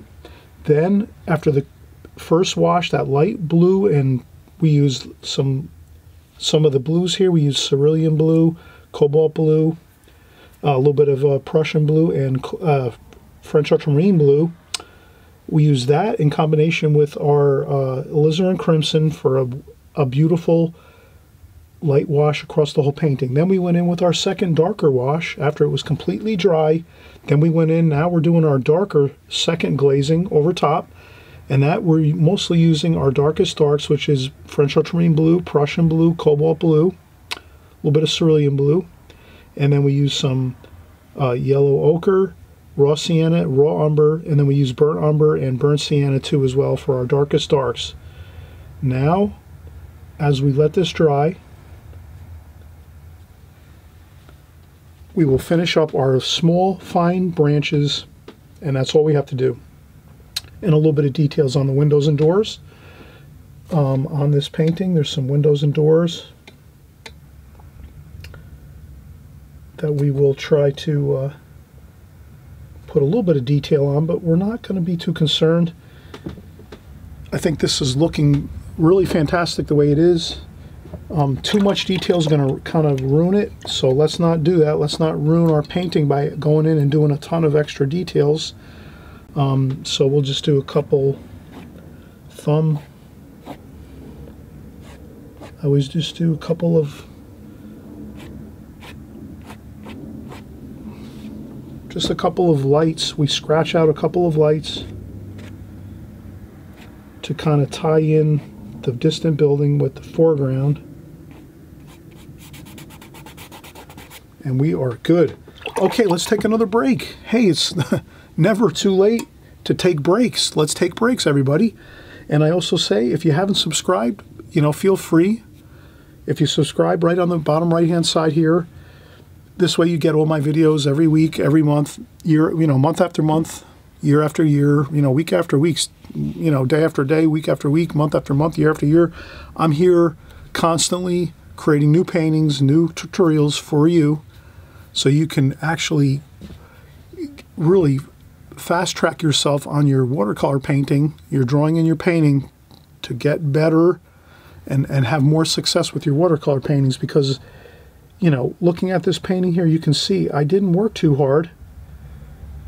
Then after the first wash, that light blue, and we use some of the blues here. We use cerulean blue, cobalt blue, a little bit of Prussian blue, and French ultramarine blue. We use that in combination with our alizarin crimson for a beautiful light wash across the whole painting. Then we went in with our second darker wash after it was completely dry. Then we went in, now we're doing our darker second glazing over top, and that we're mostly using our darkest darks, which is French ultramarine blue, Prussian blue, cobalt blue, a little bit of cerulean blue, and then we use some yellow ochre, raw sienna, raw umber, and then we use burnt umber and burnt sienna too as well for our darkest darks. Now, as we let this dry, we will finish up our small, fine branches, and that's all we have to do. And a little bit of details on the windows and doors. On this painting, there's some windows and doors that we will try to put a little bit of detail on, but we're not going to be too concerned. I think this is looking really fantastic the way it is. Too much detail is going to kind of ruin it, so let's not do that. Let's not ruin our painting by going in and doing a ton of extra details. So we'll just do a couple thumb. I always just do a couple of lights. We scratch out a couple of lights to kind of tie in the distant building with the foreground. And we are good. Okay, let's take another break. Hey, it's never too late to take breaks. Let's take breaks, everybody. And I also say, if you haven't subscribed, you know, feel free. If you subscribe right on the bottom right-hand side here, this way you get all my videos every week, every month, month after month, year after year, week after week, day after day, week after week, month after month, year after year. I'm here constantly creating new paintings, new tutorials for you, so you can actually really fast track yourself on your watercolor painting, your drawing and your painting, to get better and have more success with your watercolor paintings. Because, looking at this painting here, you can see I didn't work too hard.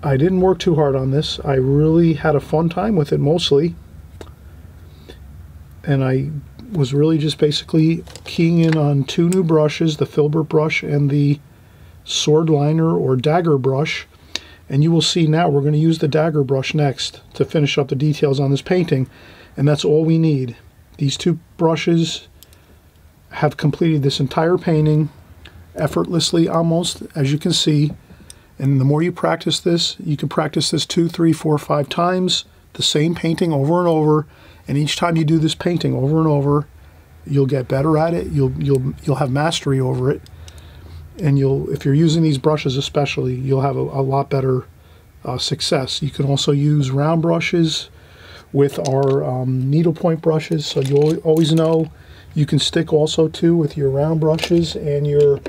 I didn't work too hard on this. I really had a fun time with it mostly. And I was really just basically keying in on two new brushes, the filbert brush and the sword liner or dagger brush. And you will see now we're going to use the dagger brush next to finish up the details on this painting. And that's all we need. These two brushes have completed this entire painting effortlessly almost, as you can see. And the more you practice this, you can practice this 2, 3, 4, 5 times, the same painting over and over. And each time you do this painting over and over, you'll get better at it. You'll have mastery over it. And if you're using these brushes especially, you'll have a lot better success. You can also use round brushes with our needlepoint brushes, so you'll always know you can stick also too with your round brushes and your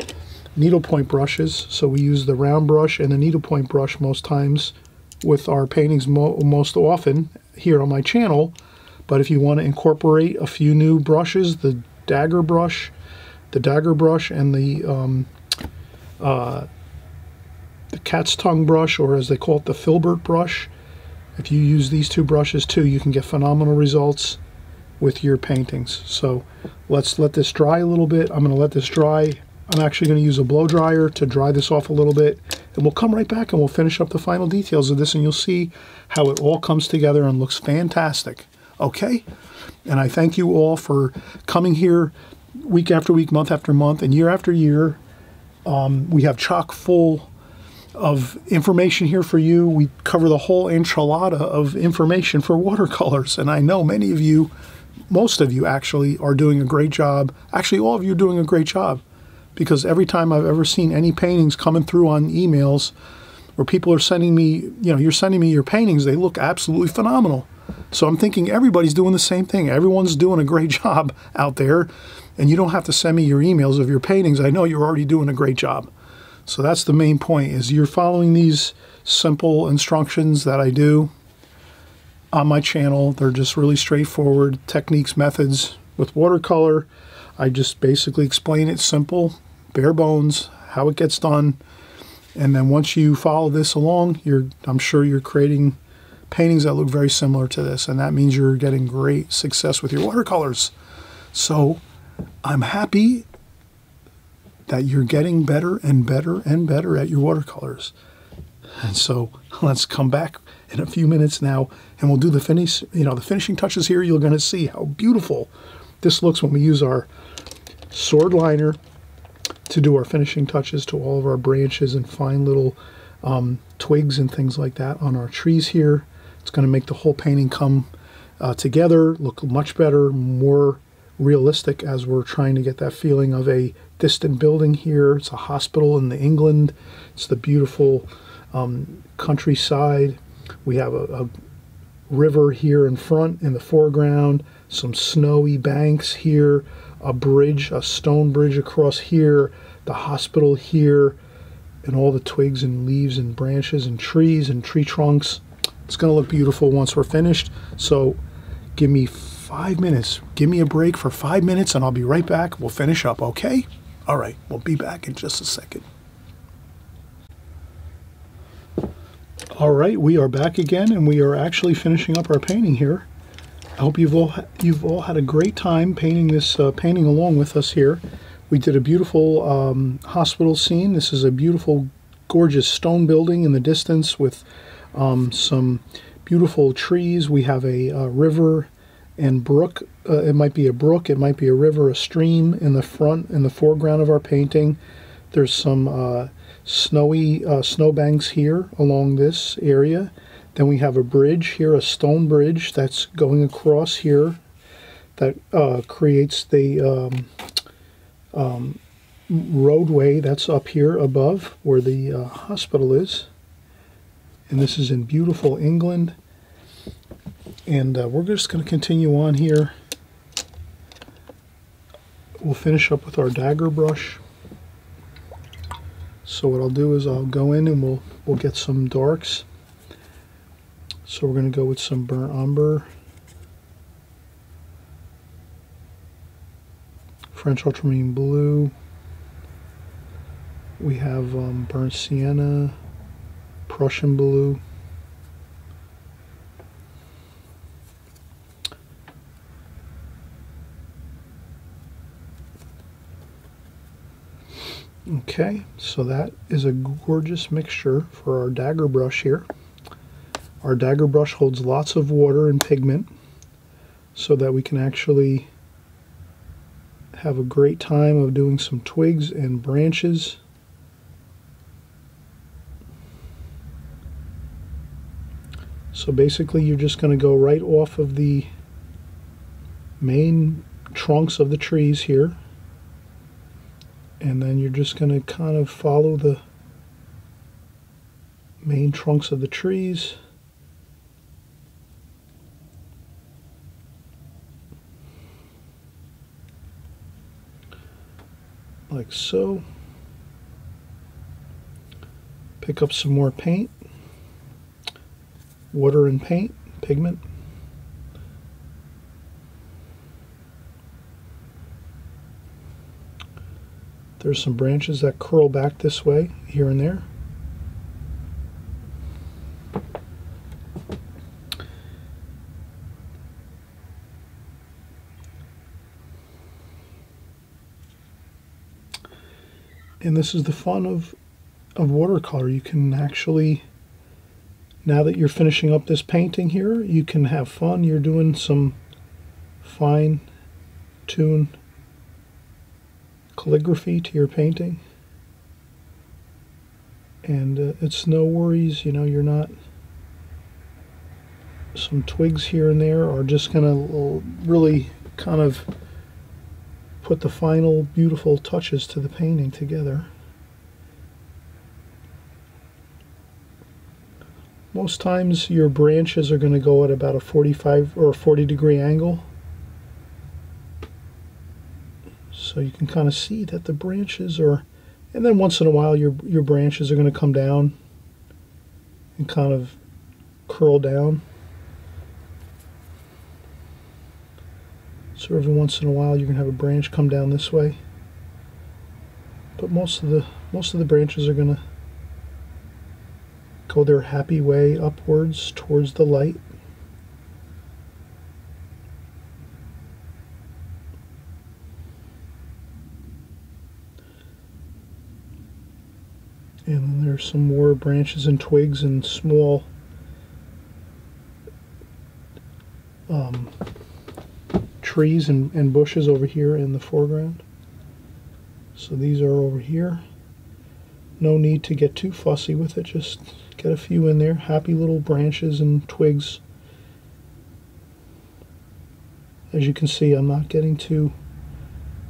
needlepoint brushes. So we use the round brush and the needlepoint brush most times with our paintings most often here on my channel. But if you want to incorporate a few new brushes, the dagger brush and the cat's tongue brush, or as they call it, the filbert brush. If you use these two brushes too, you can get phenomenal results with your paintings. So let's let this dry a little bit. I'm going to let this dry. I'm actually going to use a blow dryer to dry this off a little bit, and we'll come right back and we'll finish up the final details of this, and you'll see how it all comes together and looks fantastic. Okay? And I thank you all for coming here week after week, month after month, and year after year. We have chock full of information here for you. We cover the whole enchilada of information for watercolors, and I know many of you, most of you actually, are doing a great job. Actually, all of you are doing a great job, because every time I've ever seen any paintings coming through on emails where people are sending me, you're sending me your paintings, they look absolutely phenomenal. So I'm thinking everybody's doing the same thing. Everyone's doing a great job out there, and you don't have to send me your emails of your paintings. I know you're already doing a great job. So that's the main point, is you're following these simple instructions that I do on my channel. They're just really straightforward techniques, methods with watercolor. I just basically explain it simple, bare bones, how it gets done. And then once you follow this along, I'm sure you're creating paintings that look very similar to this, and that means you're getting great success with your watercolors. So I'm happy that you're getting better and better and better at your watercolors. And so let's come back in a few minutes now, and we'll do the finishing touches here. You're going to see how beautiful this looks when we use our sword liner to do our finishing touches to all of our branches and fine little twigs and things like that on our trees here. It's going to make the whole painting come together, look much better, more realistic, as we're trying to get that feeling of a distant building here. It's a hospital in England. It's the beautiful countryside. We have a river here in front in the foreground, some snowy banks here, a bridge, a stone bridge across here, the hospital here, and all the twigs and leaves and branches and trees and tree trunks. It's going to look beautiful once we're finished. So give me 5 minutes. Give me a break for 5 minutes and I'll be right back. We'll finish up, okay? All right, we'll be back in just a second. All right, we are back again, and we are actually finishing up our painting here. I hope you've all had a great time painting this painting along with us here. We did a beautiful hospital scene. This is a beautiful, gorgeous stone building in the distance with some beautiful trees. We have a river and brook. It might be a brook, it might be a river, a stream in the front, in the foreground of our painting. There's some snowy snowbanks here along this area. Then we have a bridge here, a stone bridge that's going across here that creates the roadway that's up here above where the hospital is. And this is in beautiful England. And we're just going to continue on here. We'll finish up with our dagger brush. So what I'll do is I'll go in and we'll get some darks. So we're going to go with some burnt umber, French ultramarine blue. We have burnt sienna, Prussian blue. Okay, so that is a gorgeous mixture for our dagger brush here. Our dagger brush holds lots of water and pigment so that we can actually have a great time of doing some twigs and branches. So basically you're just going to go right off of the main trunks of the trees here. And then you're just going to kind of follow the main trunks of the trees. Like so. Pick up some more paint. Water and paint, pigment. There's some branches that curl back this way, here and there. And this is the fun of watercolor. You can actually, now that you're finishing up this painting here, you can have fun. You're doing some fine-tune calligraphy to your painting, and it's no worries, you know, you're not, some twigs here and there are just gonna really kind of put the final beautiful touches to the painting together. Most times your branches are going to go at about a 45 or a 40 degree angle. So you can kind of see that the branches are, and then once in a while your branches are going to come down and kind of curl down. So every once in a while you're going to have a branch come down this way. But most of the branches are going to go their happy way upwards towards the light. And then there's some more branches and twigs and small trees and bushes over here in the foreground. So these are over here. No need to get too fussy with it, just get a few in there. Happy little branches and twigs. As you can see, I'm not getting too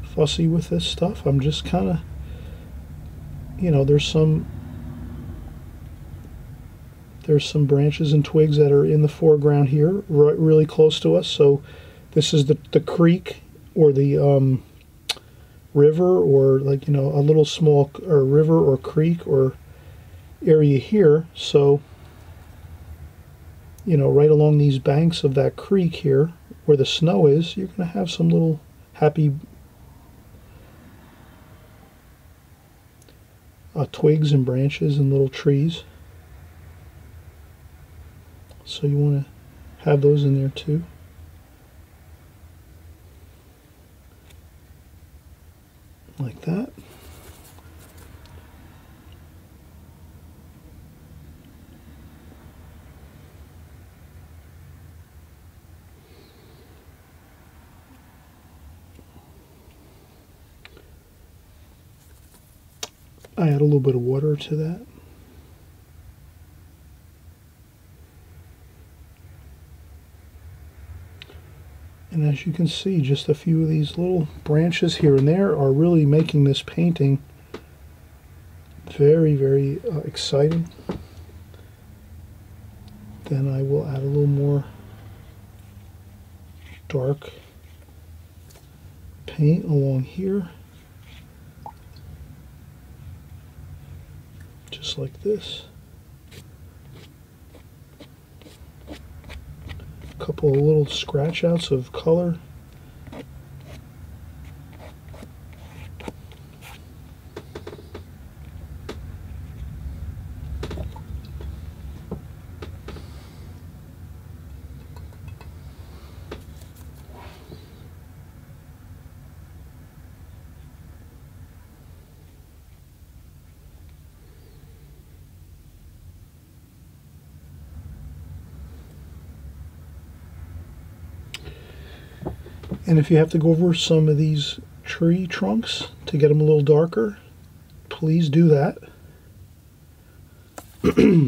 fussy with this stuff. I'm just kind of, you know, there's some branches and twigs that are in the foreground here, really close to us. So this is the creek or the river, or like, you know, a little small river or creek or area here. So, you know, right along these banks of that creek here, where the snow is, you're going to have some little happy twigs and branches and little trees. So you want to have those in there too. Like that. I add a little bit of water to that. And as you can see, just a few of these little branches here and there are really making this painting very, very exciting. Then I will add a little more dark paint along here. Just like this. A couple of little scratch outs of color. And if you have to go over some of these tree trunks to get them a little darker, please do that.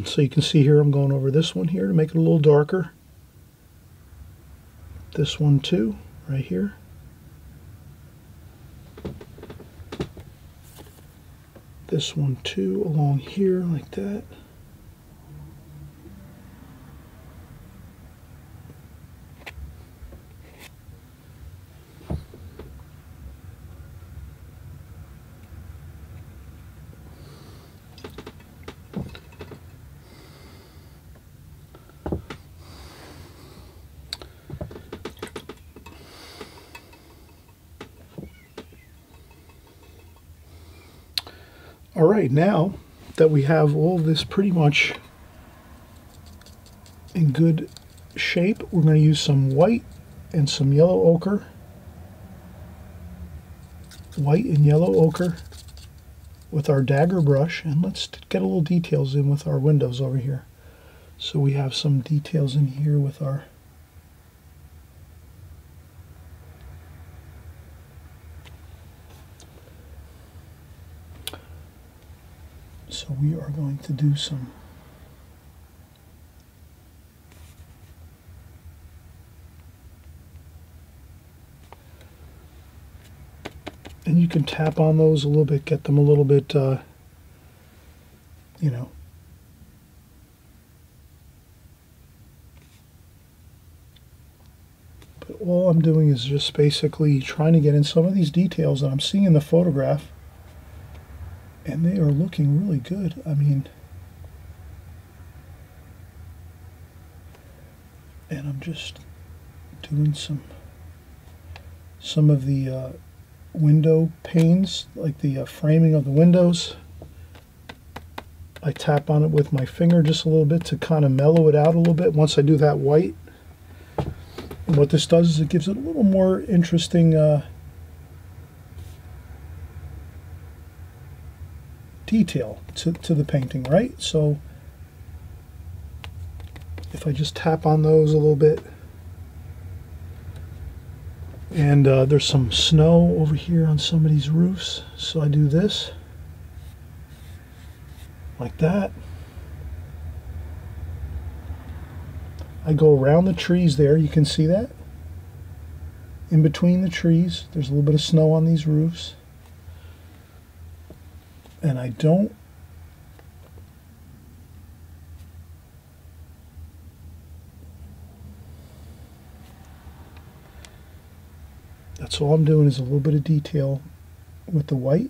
So you can see here I'm going over this one here to make it a little darker. This one too, right here. This one too, along here like that. All right, now that we have all this pretty much in good shape, we're going to use some white and some yellow ochre. White and yellow ochre with our dagger brush, and let's get a little details in with our windows over here. So we have some details in here with our So we are going to do some and you can tap on those a little bit, get them a little bit, you know, but all I'm doing is just basically trying to get in some of these details that I'm seeing in the photograph. And they are looking really good. I mean, and I'm just doing some of the window panes, like the framing of the windows. I tap on it with my finger just a little bit to kind of mellow it out a little bit once I do that white. And what this does is it gives it a little more interesting detail to the painting, right? So if I just tap on those a little bit, and there's some snow over here on some of these roofs, so I do this like that. I go around the trees there, you can see that in between the trees there's a little bit of snow on these roofs. And I don't that's all I'm doing is a little bit of detail with the white.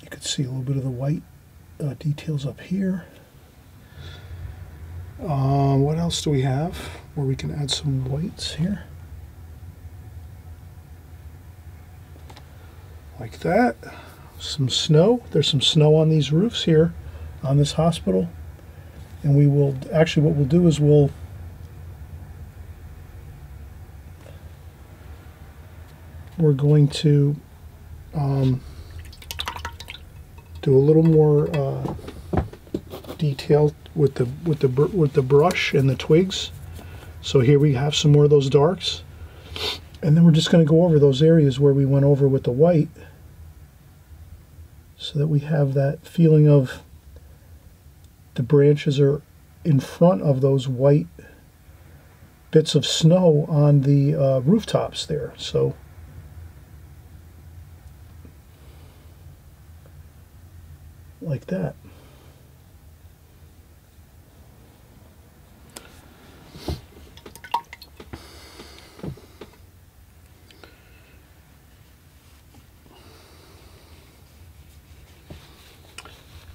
You can see a little bit of the white details up here. What else do we have where we can add some whites here? Like that. Some snow. There's some snow on these roofs here on this hospital. And we will, actually what we'll do is we're going to do a little more detail with the brush and the twigs. So here we have some more of those darks, and then we're just going to go over those areas where we went over with the white, so that we have that feeling of the branches are in front of those white bits of snow on the rooftops there. So like that.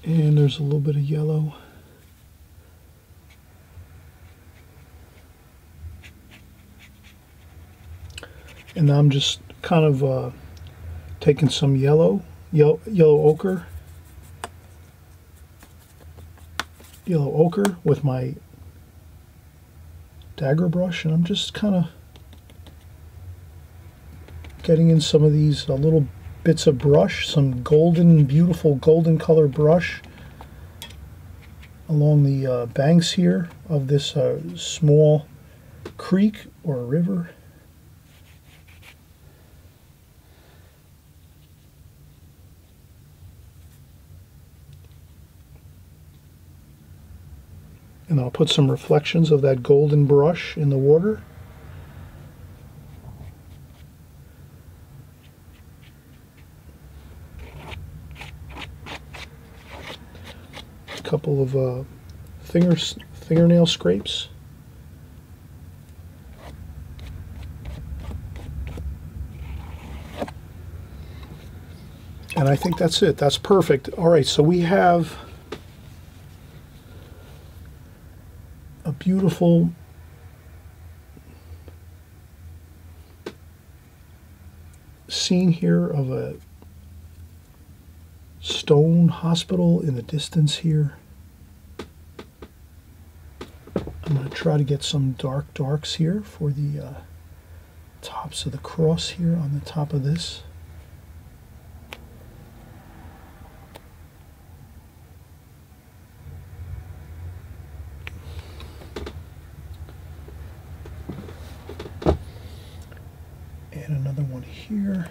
And there's a little bit of yellow. And I'm just kind of taking some yellow ochre with my dagger brush, and I'm just kind of getting in some of these little bits of brush, some golden, beautiful golden color brush along the banks here of this small creek or river. And I'll put some reflections of that golden brush in the water. A couple of fingernail scrapes. And I think that's it. That's perfect. All right, so we have a beautiful scene here of a stone hospital in the distance here. I'm going to try to get some darks here for the tops of the cross here on the top of this. And another one here.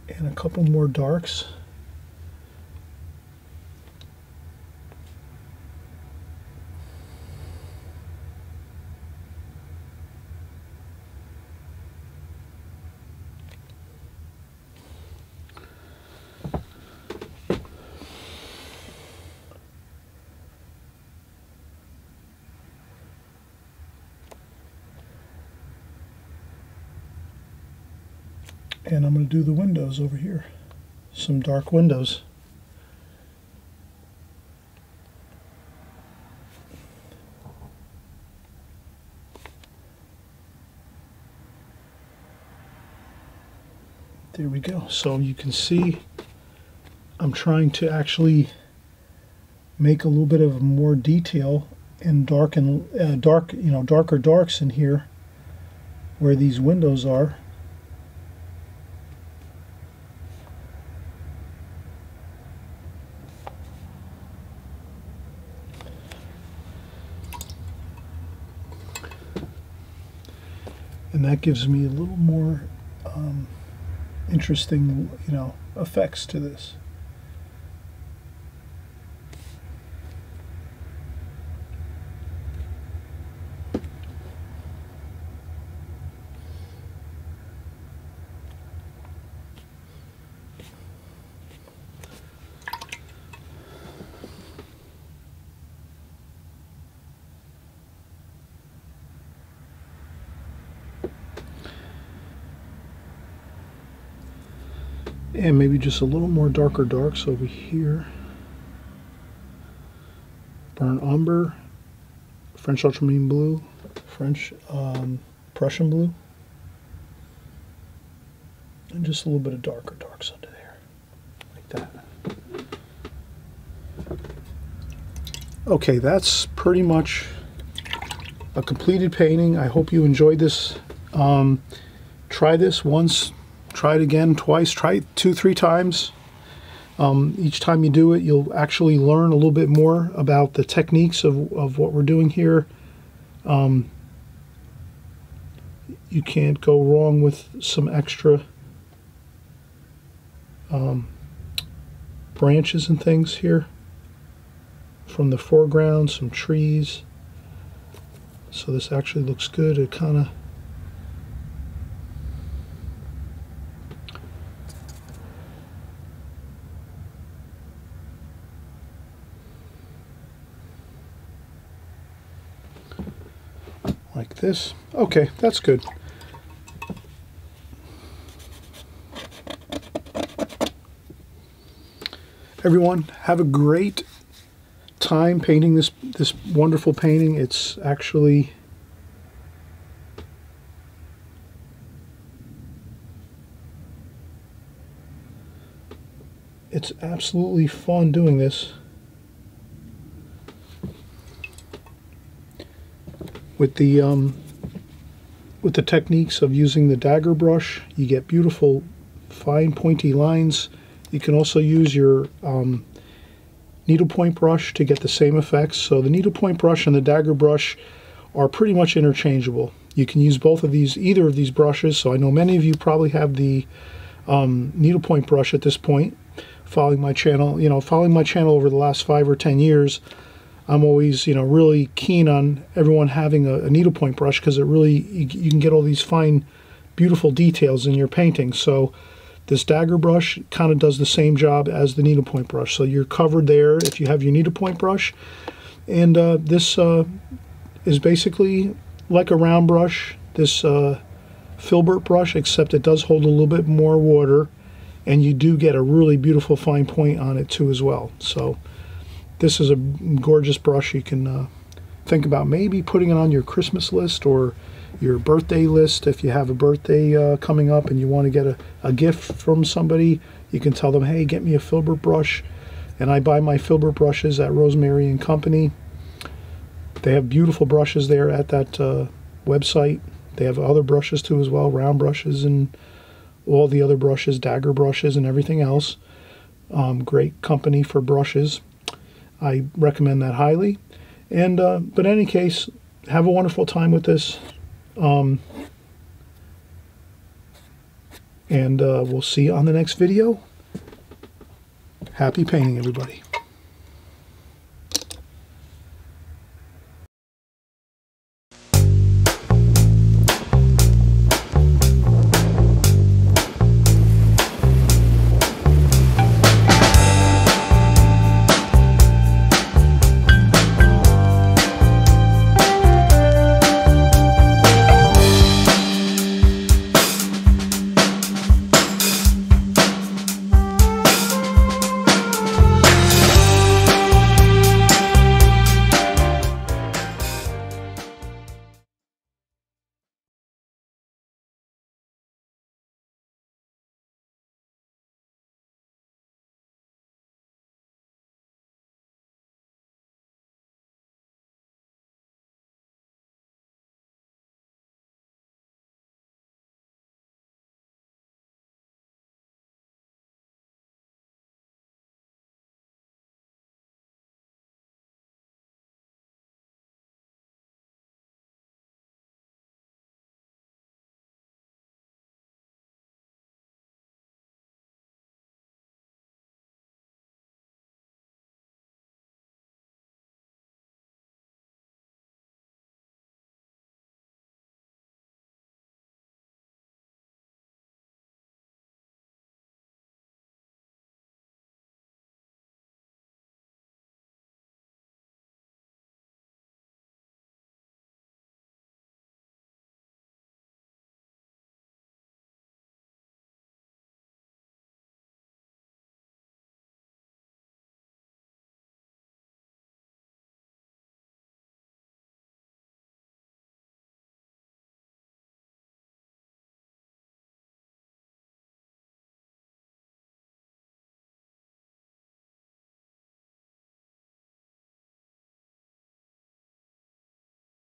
And a couple more darks. And I'm going to do the windows over here. Some dark windows. There we go. So you can see I'm trying to actually make a little bit of more detail and darker darks in here where these windows are. And that gives me a little more interesting, effects to this. And maybe just a little more darker darks over here. Burnt umber, French ultramarine blue, French Prussian blue, and just a little bit of darker darks under there, like that. Okay, that's pretty much a completed painting. I hope you enjoyed this. Try this once, try it again, twice, try it 2-3 times. Each time you do it, you'll actually learn a little bit more about the techniques of what we're doing here. You can't go wrong with some extra branches and things here from the foreground, some trees. So this actually looks good. It kind of like this. Okay, that's good. Everyone, have a great time painting this wonderful painting. It's actually absolutely fun doing this. With the techniques of using the dagger brush, you get beautiful fine pointy lines. You can also use your needlepoint brush to get the same effects. So the needlepoint brush and the dagger brush are pretty much interchangeable. You can use both of these, either of these brushes. So I know many of you probably have the needlepoint brush at this point, following my channel. Following my channel over the last 5 or 10 years, I'm always, really keen on everyone having a needlepoint brush, because it really, you can get all these fine, beautiful details in your painting. So this dagger brush kind of does the same job as the needlepoint brush. So you're covered there if you have your needlepoint brush. And this is basically like a round brush, this filbert brush, except it does hold a little bit more water, and you do get a really beautiful fine point on it too as well. So this is a gorgeous brush. You can think about maybe putting it on your Christmas list or your birthday list. If you have a birthday coming up and you want to get a gift from somebody, you can tell them, hey, get me a filbert brush. And I buy my filbert brushes at Rosemary and Company. They have beautiful brushes there at that website. They have other brushes too as well, round brushes and all the other brushes, dagger brushes and everything else. Great company for brushes. I recommend that highly. And but in any case, have a wonderful time with this. And we'll see you on the next video. Happy painting, everybody.